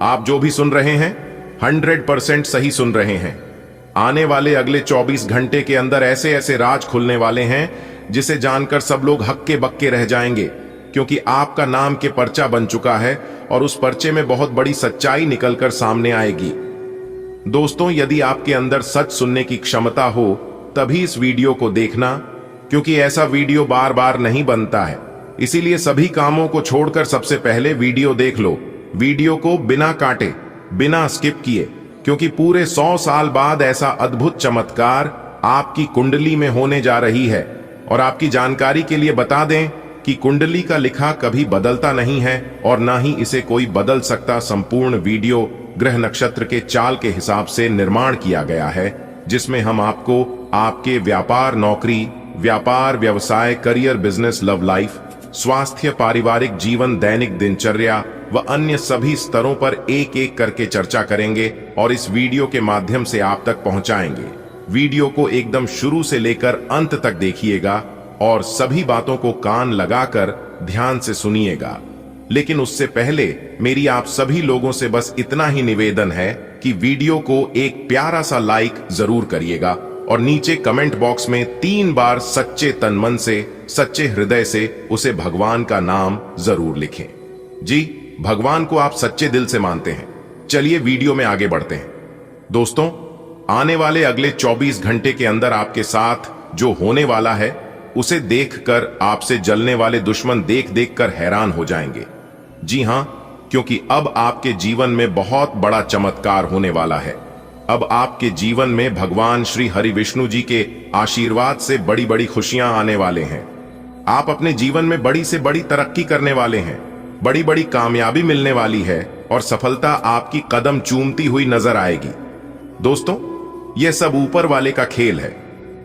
आप जो भी सुन रहे हैं 100% सही सुन रहे हैं। आने वाले अगले 24 घंटे के अंदर ऐसे ऐसे राज खुलने वाले हैं जिसे जानकर सब लोग हक्के बक्के रह जाएंगे, क्योंकि आपका नाम के पर्चा बन चुका है और उस पर्चे में बहुत बड़ी सच्चाई निकलकर सामने आएगी। दोस्तों, यदि आपके अंदर सच सुनने की क्षमता हो तभी इस वीडियो को देखना, क्योंकि ऐसा वीडियो बार बार नहीं बनता है। इसीलिए सभी कामों को छोड़कर सबसे पहले वीडियो देख लो। वीडियो को बिना काटे, बिना स्किप किए, क्योंकि पूरे 100 साल बाद ऐसा अद्भुत चमत्कार आपकी कुंडली में होने जा रही है। और आपकी जानकारी के लिए बता दें कि कुंडली का लिखा कभी बदलता नहीं है और ना ही इसे कोई बदल सकता। संपूर्ण वीडियो ग्रह नक्षत्र के चाल के हिसाब से निर्माण किया गया है, जिसमें हम आपको आपके व्यापार, नौकरी, व्यापार, व्यवसाय, करियर, बिजनेस, लव लाइफ, स्वास्थ्य, पारिवारिक जीवन, दैनिक दिनचर्या व अन्य सभी स्तरों पर एक एक करके चर्चा करेंगे और इस वीडियो के माध्यम से आप तक पहुंचाएंगे। वीडियो को एकदम शुरू से लेकर अंत तक देखिएगा और सभी बातों को कान लगाकर ध्यान से सुनिएगा। लेकिन उससे पहले मेरी आप सभी लोगों से बस इतना ही निवेदन है कि वीडियो को एक प्यारा सा लाइक जरूर करिएगा और नीचे कमेंट बॉक्स में 3 बार सच्चे तन मन से, सच्चे हृदय से उसे भगवान का नाम जरूर लिखें। जी, भगवान को आप सच्चे दिल से मानते हैं। चलिए वीडियो में आगे बढ़ते हैं। दोस्तों, आने वाले अगले 24 घंटे के अंदर आपके साथ जो होने वाला है उसे देखकर आपसे जलने वाले दुश्मन देख देख कर हैरान हो जाएंगे। जी हां, क्योंकि अब आपके जीवन में बहुत बड़ा चमत्कार होने वाला है। अब आपके जीवन में भगवान श्री हरि विष्णु जी के आशीर्वाद से बड़ी बड़ी खुशियां आने वाले हैं। आप अपने जीवन में बड़ी से बड़ी तरक्की करने वाले हैं, बड़ी बड़ी कामयाबी मिलने वाली है और सफलता आपकी कदम चूमती हुई नजर आएगी। दोस्तों, यह सब ऊपर वाले का खेल है।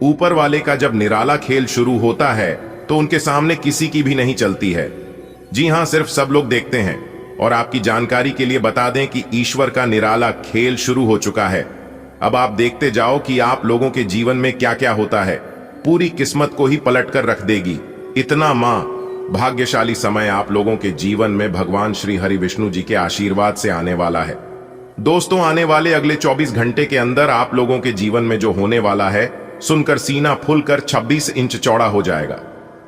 ऊपर वाले का जब निराला खेल शुरू होता है तो उनके सामने किसी की भी नहीं चलती है। जी हां, सिर्फ सब लोग देखते हैं। और आपकी जानकारी के लिए बता दें कि ईश्वर का निराला खेल शुरू हो चुका है। अब आप देखते जाओ कि आप लोगों के जीवन में क्या क्या होता है। पूरी किस्मत को ही पलट कर रख देगी। इतना भाग्यशाली समय आप लोगों के जीवन में भगवान श्री हरि विष्णु जी के आशीर्वाद से आने वाला है। दोस्तों, आने वाले अगले 24 घंटे के अंदर आप लोगों के जीवन में जो होने वाला है, सुनकर सीना फूलकर 26 इंच चौड़ा हो जाएगा।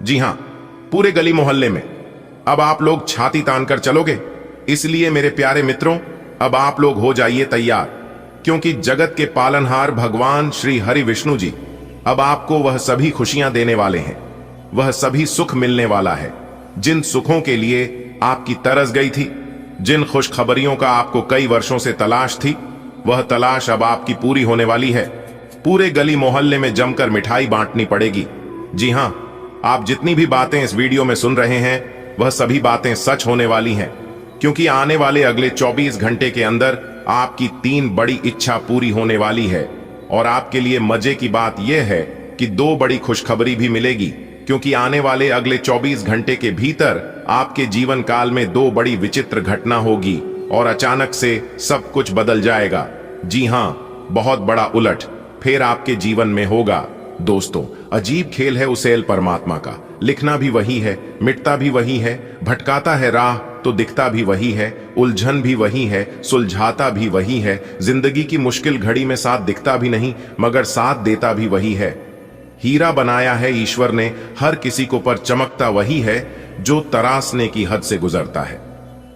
जी हां, पूरे गली मोहल्ले में अब आप लोग छाती तानकर चलोगे। इसलिए मेरे प्यारे मित्रों, अब आप लोग हो जाइए तैयार, क्योंकि जगत के पालनहार भगवान श्री हरि विष्णु जी अब आपको वह सभी खुशियां देने वाले हैं। वह सभी सुख मिलने वाला है जिन सुखों के लिए आपकी तरस गई थी, जिन खुशखबरियों का आपको कई वर्षों से तलाश थी, वह तलाश अब आपकी पूरी होने वाली है। पूरे गली मोहल्ले में जमकर मिठाई बांटनी पड़ेगी। जी हां, आप जितनी भी बातें इस वीडियो में सुन रहे हैं, वह सभी बातें सच होने वाली हैं, क्योंकि आने वाले अगले 24 घंटे के अंदर आपकी 3 बड़ी इच्छा पूरी होने वाली है। और आपके लिए मजे की बात यह है कि 2 बड़ी खुशखबरी भी मिलेगी, क्योंकि आने वाले अगले 24 घंटे के भीतर आपके जीवन काल में 2 बड़ी विचित्र घटना होगी और अचानक से सब कुछ बदल जाएगा। जी हां, बहुत बड़ा उलट फिर आपके जीवन में होगा। दोस्तों, अजीब खेल है उसेल परमात्मा का। लिखना भी वही है, मिटता भी वही है, भटकाता है राह तो दिखता भी वही है, उलझन भी वही है, सुलझाता भी वही है, जिंदगी की मुश्किल घड़ी में साथ दिखता भी नहीं मगर साथ देता भी वही है। हीरा बनाया है ईश्वर ने हर किसी को, पर चमकता वही है जो तरासने की हद से गुजरता है।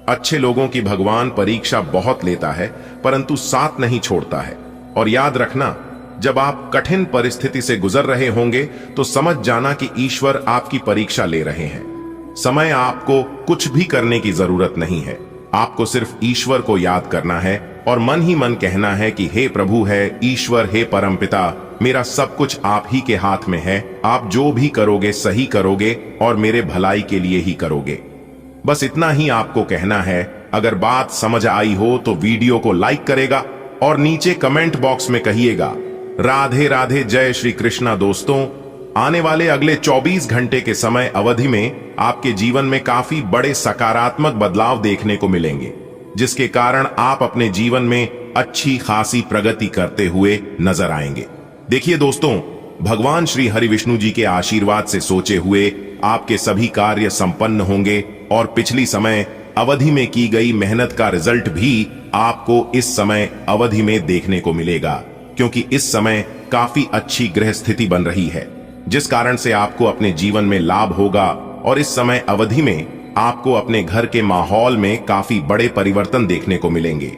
अच्छे लोगों की भगवान परीक्षा बहुत लेता है, परंतु साथ नहीं छोड़ता है। और याद रखना, जब आप कठिन परिस्थिति से गुजर रहे होंगे तो समझ जाना कि ईश्वर आपकी परीक्षा ले रहे हैं। समय आपको कुछ भी करने की जरूरत नहीं है, आपको सिर्फ ईश्वर को याद करना है और मन ही मन कहना है कि हे प्रभु, है ईश्वर, हे परमपिता, मेरा सब कुछ आप ही के हाथ में है। आप जो भी करोगे सही करोगे और मेरे भलाई के लिए ही करोगे। बस इतना ही आपको कहना है। अगर बात समझ आई हो तो वीडियो को लाइक करेगा और नीचे कमेंट बॉक्स में कहिएगा राधे राधे, जय श्री कृष्णा। दोस्तों, आने वाले अगले 24 घंटे के समय अवधि में आपके जीवन में काफी बड़े सकारात्मक बदलाव देखने को मिलेंगे, जिसके कारण आप अपने जीवन में अच्छी खासी प्रगति करते हुए नजर आएंगे। देखिए दोस्तों, भगवान श्री हरि विष्णु जी के आशीर्वाद से सोचे हुए आपके सभी कार्य संपन्न होंगे और पिछली समय अवधि में की गई मेहनत का रिजल्ट भी आपको इस समय अवधि में देखने को मिलेगा, क्योंकि इस समय काफी अच्छी ग्रह स्थिति बन रही है, जिस कारण से आपको अपने जीवन में लाभ होगा। और इस समय अवधि में आपको अपने घर के माहौल में काफी बड़े परिवर्तन देखने को मिलेंगे।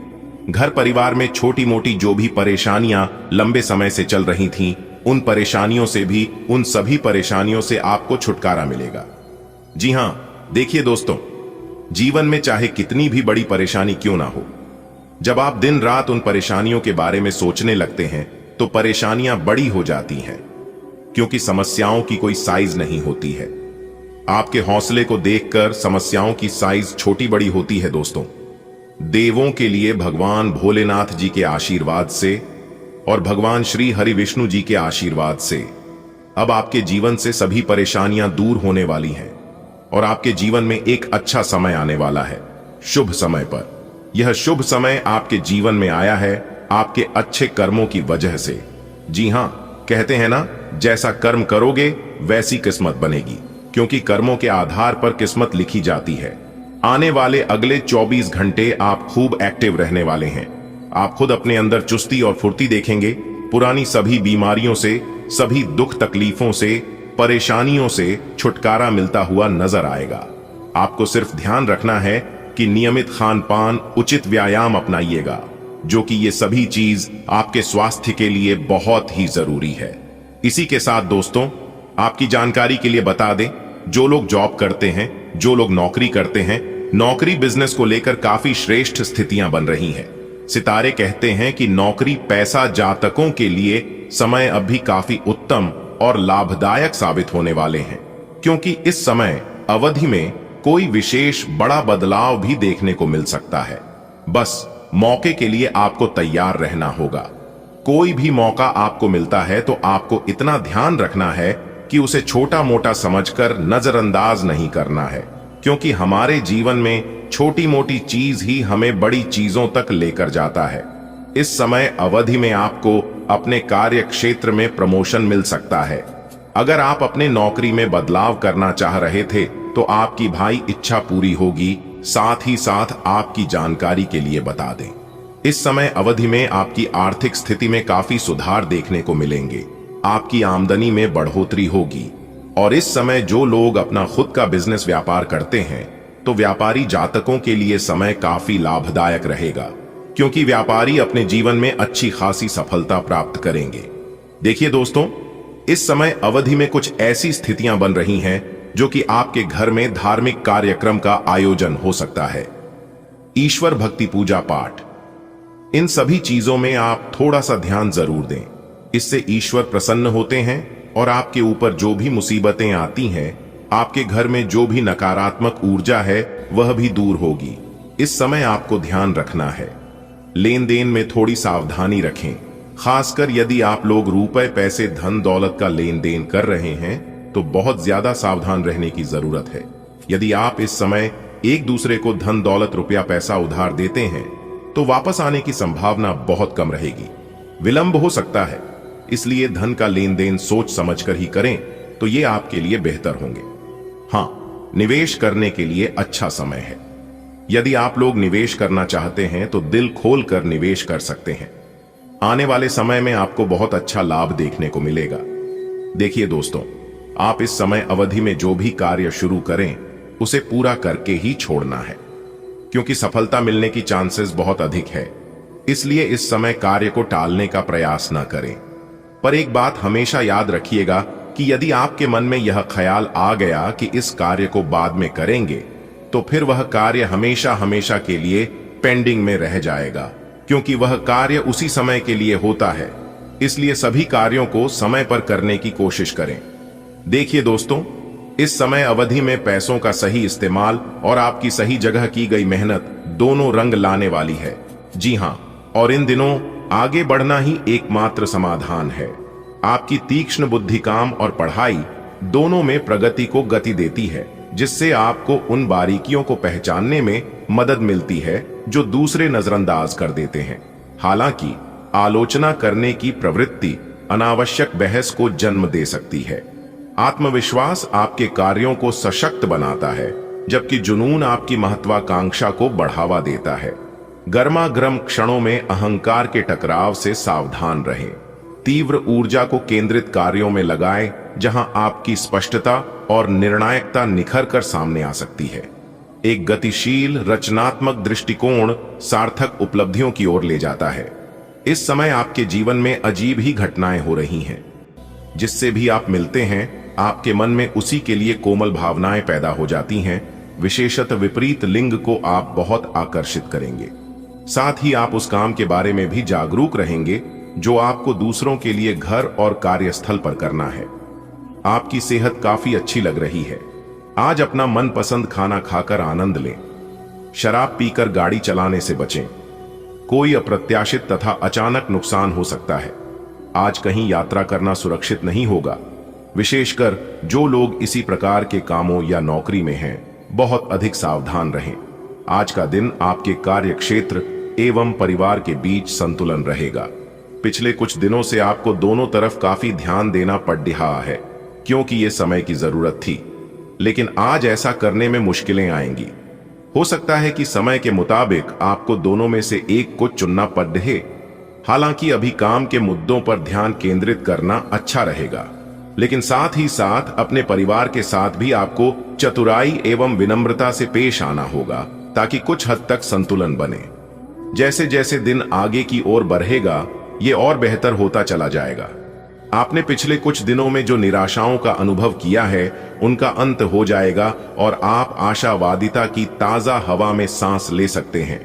घर परिवार में छोटी मोटी जो भी परेशानियां लंबे समय से चल रही थीं, उन परेशानियों से भी, उन सभी परेशानियों से आपको छुटकारा मिलेगा। जी हां, देखिए दोस्तों, जीवन में चाहे कितनी भी बड़ी परेशानी क्यों ना हो, जब आप दिन रात उन परेशानियों के बारे में सोचने लगते हैं तो परेशानियां बड़ी हो जाती हैं, क्योंकि समस्याओं की कोई साइज नहीं होती है। आपके हौसले को देखकर समस्याओं की साइज छोटी बड़ी होती है। दोस्तों, देवों के लिए भगवान भोलेनाथ जी के आशीर्वाद से और भगवान श्री हरि विष्णु जी के आशीर्वाद से अब आपके जीवन से सभी परेशानियां दूर होने वाली हैं और आपके जीवन में एक अच्छा समय आने वाला है, शुभ समय पर। यह शुभ समय आपके जीवन में आया है आपके अच्छे कर्मों की वजह से। जी हां, कहते हैं ना, जैसा कर्म करोगे वैसी किस्मत बनेगी, क्योंकि कर्मों के आधार पर किस्मत लिखी जाती है। आने वाले अगले 24 घंटे आप खूब एक्टिव रहने वाले हैं। आप खुद अपने अंदर चुस्ती और फुर्ती देखेंगे। पुरानी सभी बीमारियों से, सभी दुख तकलीफों से, परेशानियों से छुटकारा मिलता हुआ नजर आएगा। आपको सिर्फ ध्यान रखना है कि नियमित खान पान, उचित व्यायाम अपनाइएगा, जो कि ये सभी चीज आपके स्वास्थ्य के लिए बहुत ही जरूरी है। इसी के साथ दोस्तों, आपकी जानकारी के लिए बता दें, जो लोग जॉब करते हैं, जो लोग नौकरी करते हैं, नौकरी बिजनेस को लेकर काफी श्रेष्ठ स्थितियां बन रही हैं। सितारे कहते हैं कि नौकरी पैसा जातकों के लिए समय अब भी काफी उत्तम और लाभदायक साबित होने वाले हैं, क्योंकि इस समय अवधि में कोई विशेष बड़ा बदलाव भी देखने को मिल सकता है। बस मौके के लिए आपको तैयार रहना होगा। कोई भी मौका आपको मिलता है तो आपको इतना ध्यान रखना है कि उसे छोटा मोटा समझकर नजरअंदाज नहीं करना है, क्योंकि हमारे जीवन में छोटी मोटी चीज ही हमें बड़ी चीजों तक लेकर जाता है। इस समय अवधि में आपको अपने कार्य क्षेत्र में प्रमोशन मिल सकता है। अगर आप अपने नौकरी में बदलाव करना चाह रहे थे तो आपकी भाई इच्छा पूरी होगी। साथ ही साथ आपकी जानकारी के लिए बता दें, इस समय अवधि में आपकी आर्थिक स्थिति में काफी सुधार देखने को मिलेंगे। आपकी आमदनी में बढ़ोतरी होगी और इस समय जो लोग अपना खुद का बिजनेस व्यापार करते हैं तो व्यापारी जातकों के लिए समय काफी लाभदायक रहेगा, क्योंकि व्यापारी अपने जीवन में अच्छी खासी सफलता प्राप्त करेंगे। देखिए दोस्तों, इस समय अवधि में कुछ ऐसी स्थितियां बन रही हैं जो कि आपके घर में धार्मिक कार्यक्रम का आयोजन हो सकता है। ईश्वर भक्ति, पूजा पाठ, इन सभी चीजों में आप थोड़ा सा ध्यान जरूर दें। इससे ईश्वर प्रसन्न होते हैं और आपके ऊपर जो भी मुसीबतें आती हैं आपके घर में जो भी नकारात्मक ऊर्जा है वह भी दूर होगी। इस समय आपको ध्यान रखना है, लेन देन में थोड़ी सावधानी रखें। खासकर यदि आप लोग रुपए, पैसे, धन दौलत का लेन देन कर रहे हैं तो बहुत ज्यादा सावधान रहने की जरूरत है। यदि आप इस समय एक दूसरे को धन दौलत, रुपया, पैसा उधार देते हैं तो वापस आने की संभावना बहुत कम रहेगी। विलंब हो सकता है, इसलिए धन का लेन देन सोच समझकर ही करें तो ये आपके लिए बेहतर होंगे। हाँ, निवेश करने के लिए अच्छा समय है। यदि आप लोग निवेश करना चाहते हैं तो दिल खोल कर निवेश कर सकते हैं। आने वाले समय में आपको बहुत अच्छा लाभ देखने को मिलेगा। देखिए दोस्तों, आप इस समय अवधि में जो भी कार्य शुरू करें उसे पूरा करके ही छोड़ना है, क्योंकि सफलता मिलने की चांसेस बहुत अधिक है। इसलिए इस समय कार्य को टालने का प्रयास न करें। पर एक बात हमेशा याद रखिएगा कि यदि आपके मन में यह ख्याल आ गया कि इस कार्य को बाद में करेंगे तो फिर वह कार्य हमेशा हमेशा के लिए पेंडिंग में रह जाएगा, क्योंकि वह कार्य उसी समय के लिए होता है। इसलिए सभी कार्यों को समय पर करने की कोशिश करें। देखिए दोस्तों, इस समय अवधि में पैसों का सही इस्तेमाल और आपकी सही जगह की गई मेहनत दोनों रंग लाने वाली है। जी हां, और इन दिनों आगे बढ़ना ही एकमात्र समाधान है। आपकी तीक्ष्ण बुद्धि, काम और पढ़ाई दोनों में प्रगति को गति देती है, जिससे आपको उन बारीकियों को पहचानने में मदद मिलती है जो दूसरे नजरअंदाज कर देते हैं। हालांकि आलोचना करने की प्रवृत्ति अनावश्यक बहस को जन्म दे सकती है। आत्मविश्वास आपके कार्यों को सशक्त बनाता है, जबकि जुनून आपकी महत्वाकांक्षा को बढ़ावा देता है। गर्मागर्म क्षणों में अहंकार के टकराव से सावधान रहें। तीव्र ऊर्जा को केंद्रित कार्यों में लगाएं, जहां आपकी स्पष्टता और निर्णायकता निखर कर सामने आ सकती है। एक गतिशील, रचनात्मक दृष्टिकोण सार्थक उपलब्धियों की ओर ले जाता है। इस समय आपके जीवन में अजीब ही घटनाएं हो रही हैं। जिससे भी आप मिलते हैं, आपके मन में उसी के लिए कोमल भावनाएं पैदा हो जाती हैं। विशेषतः विपरीत लिंग को आप बहुत आकर्षित करेंगे। साथ ही आप उस काम के बारे में भी जागरूक रहेंगे जो आपको दूसरों के लिए घर और कार्यस्थल पर करना है। आपकी सेहत काफी अच्छी लग रही है। आज अपना मनपसंद खाना खाकर आनंद लें। शराब पीकर गाड़ी चलाने से बचें। कोई अप्रत्याशित तथा अचानक नुकसान हो सकता है। आज कहीं यात्रा करना सुरक्षित नहीं होगा। विशेषकर जो लोग इसी प्रकार के कामों या नौकरी में हैं, बहुत अधिक सावधान रहें। आज का दिन आपके कार्य क्षेत्र एवं परिवार के बीच संतुलन रहेगा। पिछले कुछ दिनों से आपको दोनों तरफ काफी ध्यान देना पड़ रहा है, क्योंकि ये समय की जरूरत थी। लेकिन आज ऐसा करने में मुश्किलें आएंगी। हो सकता है कि समय के मुताबिक आपको दोनों में से एक को चुनना पड़ रहे। हालांकि अभी काम के मुद्दों पर ध्यान केंद्रित करना अच्छा रहेगा, लेकिन साथ ही साथ अपने परिवार के साथ भी आपको चतुराई एवं विनम्रता से पेश आना होगा, ताकि कुछ हद तक संतुलन बने। जैसे जैसे दिन आगे की ओर बढ़ेगा, ये और बेहतर होता चला जाएगा। आपने पिछले कुछ दिनों में जो निराशाओं का अनुभव किया है, उनका अंत हो जाएगा और आप आशावादिता की ताजा हवा में सांस ले सकते हैं।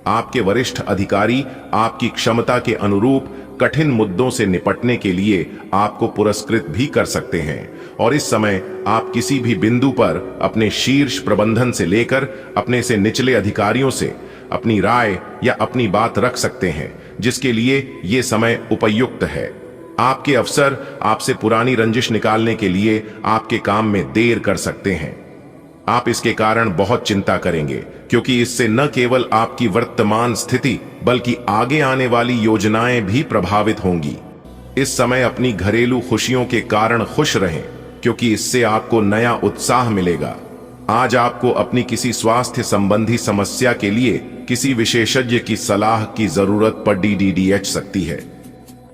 आपके वरिष्ठ अधिकारी आपकी क्षमता के अनुरूप कठिन मुद्दों से निपटने के लिए आपको पुरस्कृत भी कर सकते हैं। और इस समय आप किसी भी बिंदु पर अपने शीर्ष प्रबंधन से लेकर अपने से निचले अधिकारियों से अपनी राय या अपनी बात रख सकते हैं, जिसके लिए ये समय उपयुक्त है। आपके अफसर आपसे पुरानी रंजिश निकालने के लिए आपके काम में देर कर सकते हैं। आप इसके कारण बहुत चिंता करेंगे, क्योंकि इससे न केवल आपकी वर्तमान स्थिति बल्कि आगे आने वाली योजनाएं भी प्रभावित होंगी। इस समय अपनी घरेलू खुशियों के कारण खुश रहें, क्योंकि इससे आपको नया उत्साह मिलेगा। आज आपको अपनी किसी स्वास्थ्य संबंधी समस्या के लिए किसी विशेषज्ञ की सलाह की जरूरत पड़ सकती है।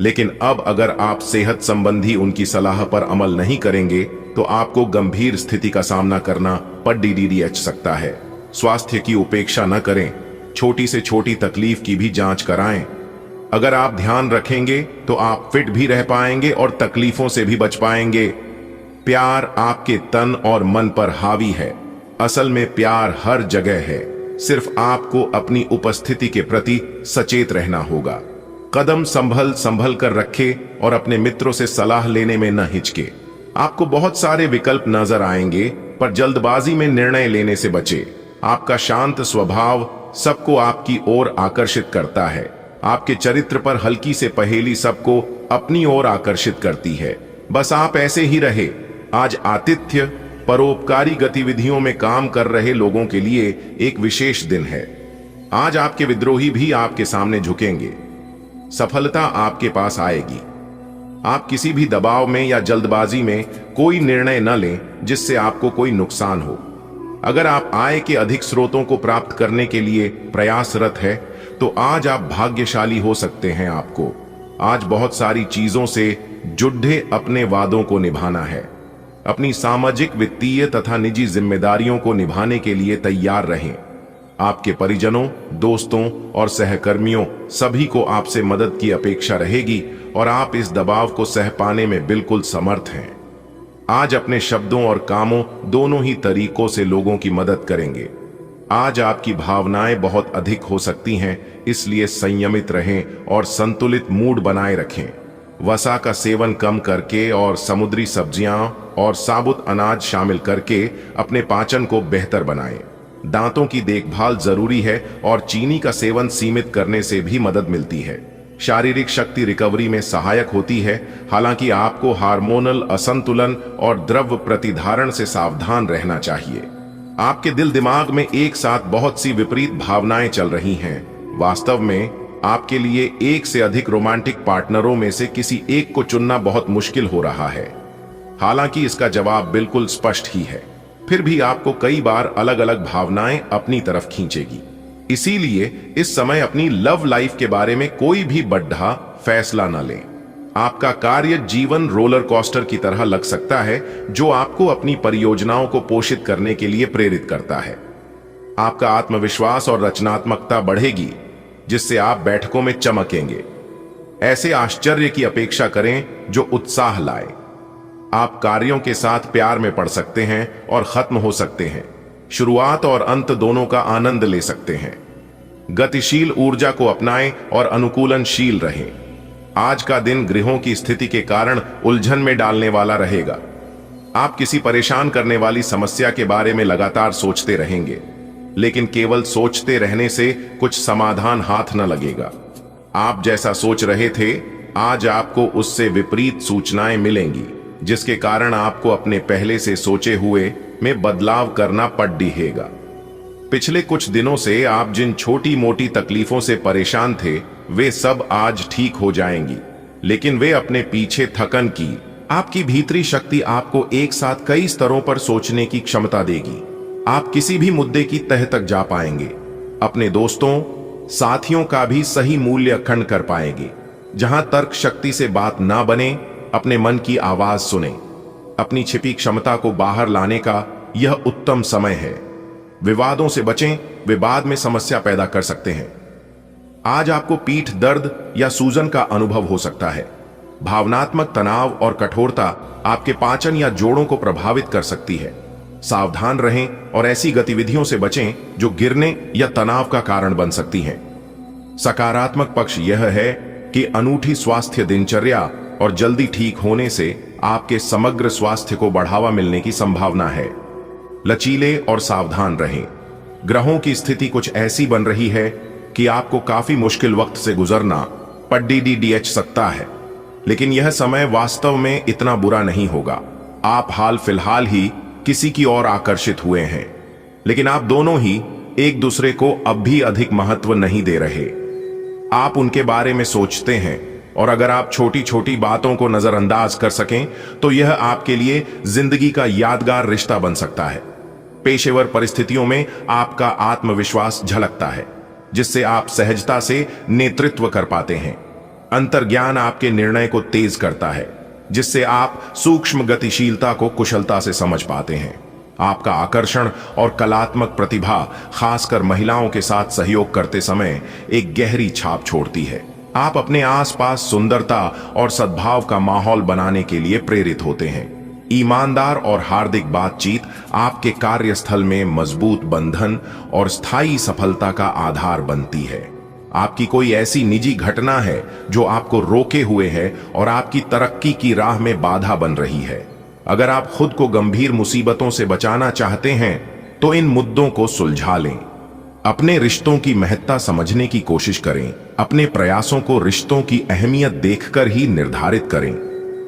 लेकिन अब अगर आप सेहत संबंधी उनकी सलाह पर अमल नहीं करेंगे तो आपको गंभीर स्थिति का सामना करना पड़ सकता है। स्वास्थ्य की उपेक्षा न करें, छोटी से छोटी तकलीफ की भी जांच कराएं। अगर आप ध्यान रखेंगे तो आप फिट भी रह पाएंगे और तकलीफों से भी बच पाएंगे। प्यार आपके तन और मन पर हावी है। असल में प्यार हर जगह है, सिर्फ आपको अपनी उपस्थिति के प्रति सचेत रहना होगा। कदम संभल संभल कर रखे और अपने मित्रों से सलाह लेने में न हिचके। आपको बहुत सारे विकल्प नजर आएंगे, पर जल्दबाजी में निर्णय लेने से बचे। आपका शांत स्वभाव सबको आपकी ओर आकर्षित करता है। आपके चरित्र पर हल्की से पहेली सबको अपनी ओर आकर्षित करती है। बस आप ऐसे ही रहे। आज आतिथ्य, परोपकारी गतिविधियों में काम कर रहे लोगों के लिए एक विशेष दिन है। आज आपके विद्रोही भी आपके सामने झुकेंगे। सफलता आपके पास आएगी। आप किसी भी दबाव में या जल्दबाजी में कोई निर्णय न लें जिससे आपको कोई नुकसान हो। अगर आप आय के अधिक स्रोतों को प्राप्त करने के लिए प्रयासरत है तो आज आप भाग्यशाली हो सकते हैं। आपको आज बहुत सारी चीजों से जुड़े अपने वादों को निभाना है। अपनी सामाजिक, वित्तीय तथा निजी जिम्मेदारियों को निभाने के लिए तैयार रहें। आपके परिजनों, दोस्तों और सहकर्मियों सभी को आपसे मदद की अपेक्षा रहेगी और आप इस दबाव को सह पाने में बिल्कुल समर्थ हैं। आज अपने शब्दों और कामों दोनों ही तरीकों से लोगों की मदद करेंगे। आज आपकी भावनाएं बहुत अधिक हो सकती हैं, इसलिए संयमित रहें और संतुलित मूड बनाए रखें। वसा का सेवन कम करके और समुद्री सब्जियां और साबुत अनाज शामिल करके अपने पाचन को बेहतर बनाएं। दांतों की देखभाल जरूरी है और चीनी का सेवन सीमित करने से भी मदद मिलती है। शारीरिक शक्ति रिकवरी में सहायक होती है। हालांकि आपको हार्मोनल असंतुलन और द्रव्य प्रतिधारण से सावधान रहना चाहिए। आपके दिल दिमाग में एक साथ बहुत सी विपरीत भावनाएं चल रही हैं। वास्तव में आपके लिए एक से अधिक रोमांटिक पार्टनरों में से किसी एक को चुनना बहुत मुश्किल हो रहा है। हालांकि इसका जवाब बिल्कुल स्पष्ट ही है, फिर भी आपको कई बार अलग अलग भावनाएं अपनी तरफ खींचेगी। इसीलिए इस समय अपनी लव लाइफ के बारे में कोई भी बड्ढा फैसला न लें। आपका कार्य जीवन रोलर कोस्टर की तरह लग सकता है, जो आपको अपनी परियोजनाओं को पोषित करने के लिए प्रेरित करता है। आपका आत्मविश्वास और रचनात्मकता बढ़ेगी, जिससे आप बैठकों में चमकेंगे। ऐसे आश्चर्य की अपेक्षा करें जो उत्साह लाए। आप कार्यों के साथ प्यार में पड़ सकते हैं और खत्म हो सकते हैं। शुरुआत और अंत दोनों का आनंद ले सकते हैं। गतिशील ऊर्जा को अपनाएं और अनुकूलनशील रहें। आज का दिन ग्रहों की स्थिति के कारण उलझन में डालने वाला रहेगा। आप किसी परेशान करने वाली समस्या के बारे में लगातार सोचते रहेंगे, लेकिन केवल सोचते रहने से कुछ समाधान हाथ न लगेगा। आप जैसा सोच रहे थे, आज आपको उससे विपरीत सूचनाएं मिलेंगी, जिसके कारण आपको अपने पहले से सोचे हुए में बदलाव करना पड़ दिहेगा। पिछले कुछ दिनों से आप जिन छोटी मोटी तकलीफों से परेशान थे, वे सब आज ठीक हो जाएंगी, लेकिन वे अपने पीछे थकन की। आपकी भीतरी शक्ति आपको एक साथ कई स्तरों पर सोचने की क्षमता देगी। आप किसी भी मुद्दे की तह तक जा पाएंगे। अपने दोस्तों, साथियों का भी सही मूल्य खंड कर पाएंगे। जहां तर्क शक्ति से बात ना बने, अपने मन की आवाज सुने। अपनी छिपी क्षमता को बाहर लाने का यह उत्तम समय है। विवादों से बचें, वे बाद में समस्या पैदा कर सकते हैं। आज आपको पीठ दर्द या सूजन का अनुभव हो सकता है। भावनात्मक तनाव और कठोरता आपके पाचन या जोड़ों को प्रभावित कर सकती है। सावधान रहें और ऐसी गतिविधियों से बचें जो गिरने या तनाव का कारण बन सकती हैं। सकारात्मक पक्ष यह है कि अनूठी स्वास्थ्य दिनचर्या और जल्दी ठीक होने से आपके समग्र स्वास्थ्य को बढ़ावा मिलने की संभावना है। लचीले और सावधान रहें। ग्रहों की स्थिति कुछ ऐसी बन रही है कि आपको काफी मुश्किल वक्त से गुजरना पड़ सकता है, लेकिन यह समय वास्तव में इतना बुरा नहीं होगा। आप हाल फिलहाल ही किसी की ओर आकर्षित हुए हैं, लेकिन आप दोनों ही एक दूसरे को अब भी अधिक महत्व नहीं दे रहे। आप उनके बारे में सोचते हैं, और अगर आप छोटी छोटी बातों को नजरअंदाज कर सकें तो यह आपके लिए जिंदगी का यादगार रिश्ता बन सकता है। पेशेवर परिस्थितियों में आपका आत्मविश्वास झलकता है, जिससे आप सहजता से नेतृत्व कर पाते हैं। अंतर्ज्ञान आपके निर्णय को तेज करता है, जिससे आप सूक्ष्म गतिशीलता को कुशलता से समझ पाते हैं। आपका आकर्षण और कलात्मक प्रतिभा, खासकर महिलाओं के साथ सहयोग करते समय, एक गहरी छाप छोड़ती है। आप अपने आसपास सुंदरता और सद्भाव का माहौल बनाने के लिए प्रेरित होते हैं। ईमानदार और हार्दिक बातचीत आपके कार्यस्थल में मजबूत बंधन और स्थायी सफलता का आधार बनती है। आपकी कोई ऐसी निजी घटना है जो आपको रोके हुए है और आपकी तरक्की की राह में बाधा बन रही है। अगर आप खुद को गंभीर मुसीबतों से बचाना चाहते हैं तो इन मुद्दों को सुलझा लें। अपने रिश्तों की महत्ता समझने की कोशिश करें। अपने प्रयासों को रिश्तों की अहमियत देखकर ही निर्धारित करें।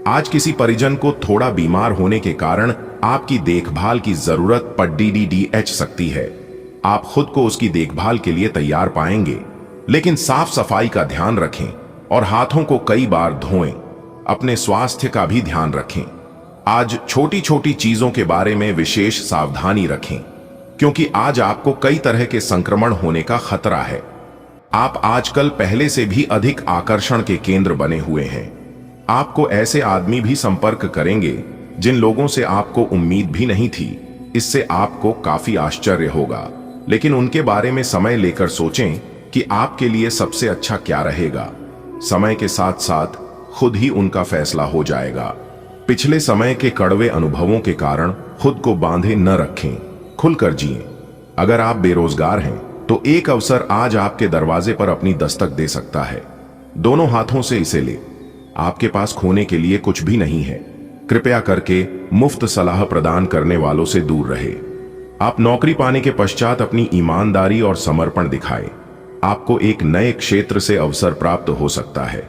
आज किसी परिजन को थोड़ा बीमार होने के कारण आपकी देखभाल की जरूरत पड़ सकती है। आप खुद को उसकी देखभाल के लिए तैयार पाएंगे, लेकिन साफ सफाई का ध्यान रखें और हाथों को कई बार धोएं। अपने स्वास्थ्य का भी ध्यान रखें। आज छोटी छोटी चीजों के बारे में विशेष सावधानी रखें, क्योंकि आज आपको कई तरह के संक्रमण होने का खतरा है। आप आजकल पहले से भी अधिक आकर्षण के केंद्र बने हुए हैं। आपको ऐसे आदमी भी संपर्क करेंगे जिन लोगों से आपको उम्मीद भी नहीं थी। इससे आपको काफी आश्चर्य होगा, लेकिन उनके बारे में समय लेकर सोचें कि आपके लिए सबसे अच्छा क्या रहेगा। समय के साथ साथ खुद ही उनका फैसला हो जाएगा। पिछले समय के कड़वे अनुभवों के कारण खुद को बांधे न रखें, खुलकर जिएं। अगर आप बेरोजगार हैं तो एक अवसर आज आपके दरवाजे पर अपनी दस्तक दे सकता है। दोनों हाथों से इसे ले। आपके पास खोने के लिए कुछ भी नहीं है। कृपया करके मुफ्त सलाह प्रदान करने वालों से दूर रहे। आप नौकरी पाने के पश्चात अपनी ईमानदारी और समर्पण दिखाएं। आपको एक नए क्षेत्र से अवसर प्राप्त हो सकता है।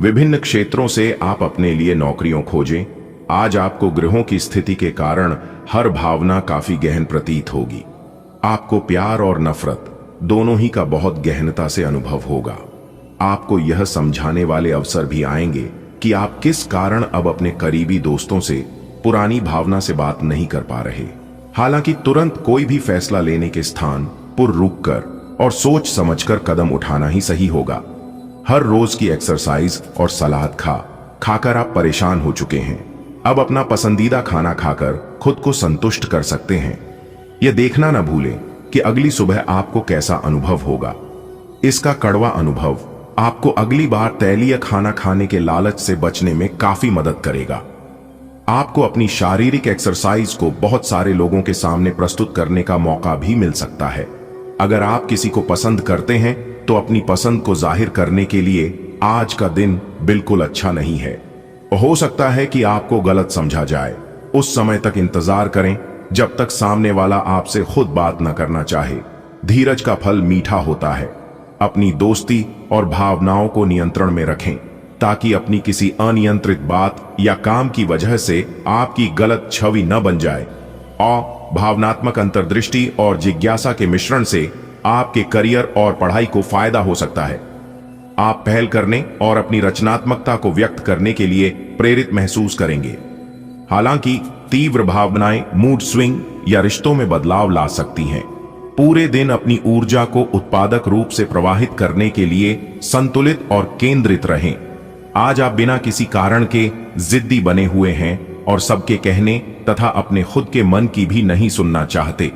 विभिन्न क्षेत्रों से आप अपने लिए नौकरियों खोजें। आज आपको ग्रहों की स्थिति के कारण हर भावना काफी गहन प्रतीत होगी। आपको प्यार और नफरत दोनों ही का बहुत गहनता से अनुभव होगा। आपको यह समझाने वाले अवसर भी आएंगे कि आप किस कारण अब अपने करीबी दोस्तों से पुरानी भावना से बात नहीं कर पा रहे। हालांकि तुरंत कोई भी फैसला लेने के स्थान पर रुककर और सोच समझकर कदम उठाना ही सही होगा। हर रोज की एक्सरसाइज और सलाद खाकर आप परेशान हो चुके हैं। अब अपना पसंदीदा खाना खाकर खुद को संतुष्ट कर सकते हैं। यह देखना न भूलें कि अगली सुबह आपको कैसा अनुभव होगा। इसका कड़वा अनुभव आपको अगली बार तैलीय खाना खाने के लालच से बचने में काफी मदद करेगा। आपको अपनी शारीरिक एक्सरसाइज को बहुत सारे लोगों के सामने प्रस्तुत करने का मौका भी मिल सकता है। अगर आप किसी को पसंद करते हैं तो अपनी पसंद को जाहिर करने के लिए आज का दिन बिल्कुल अच्छा नहीं है। हो सकता है कि आपको गलत समझा जाए। उस समय तक इंतजार करें जब तक सामने वाला आपसे खुद बात न करना चाहे। धीरज का फल मीठा होता है। अपनी दोस्ती और भावनाओं को नियंत्रण में रखें, ताकि अपनी किसी अनियंत्रित बात या काम की वजह से आपकी गलत छवि न बन जाए। और भावनात्मक अंतर्दृष्टि और जिज्ञासा के मिश्रण से आपके करियर और पढ़ाई को फायदा हो सकता है। आप पहल करने और अपनी रचनात्मकता को व्यक्त करने के लिए प्रेरित महसूस करेंगे। हालांकि तीव्र भावनाएं मूड स्विंग या रिश्तों में बदलाव ला सकती हैं। पूरे दिन अपनी ऊर्जा को उत्पादक रूप से प्रवाहित करने के लिए संतुलित और केंद्रित रहें। आज आप बिना किसी कारण के जिद्दी बने हुए हैं और सबके कहने तथा अपने खुद के मन की भी नहीं सुनना चाहते।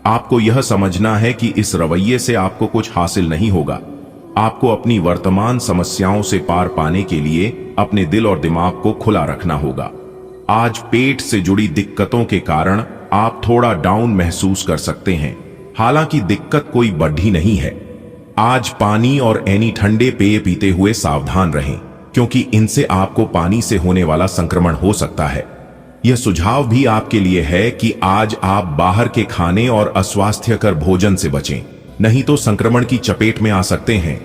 आपको यह समझना है कि इस रवैये से आपको कुछ हासिल नहीं होगा। आपको अपनी वर्तमान समस्याओं से पार पाने के लिए अपने दिल और दिमाग को खुला रखना होगा। आज पेट से जुड़ी दिक्कतों के कारण आप थोड़ा डाउन महसूस कर सकते हैं। हालांकि दिक्कत कोई बड़ी नहीं है। आज पानी और एनी ठंडे पेय पीते हुए सावधान रहें, क्योंकि इनसे आपको पानी से होने वाला संक्रमण हो सकता है। यह सुझाव भी आपके लिए है कि आज आप बाहर के खाने और अस्वास्थ्यकर भोजन से बचें, नहीं तो संक्रमण की चपेट में आ सकते हैं।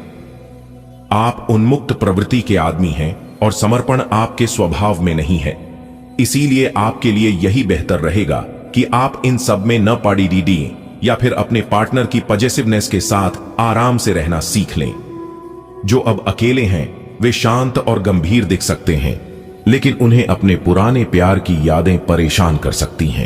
आप उन्मुक्त प्रवृत्ति के आदमी हैं और समर्पण आपके स्वभाव में नहीं है। इसीलिए आपके लिए यही बेहतर रहेगा कि आप इन सब में न पड़ी या फिर अपने पार्टनर की पॉजिटिवनेस के साथ आराम से रहना सीख लें। जो अब अकेले हैं वे शांत और गंभीर दिख सकते हैं, लेकिन उन्हें अपने पुराने प्यार की यादें परेशान कर सकती हैं।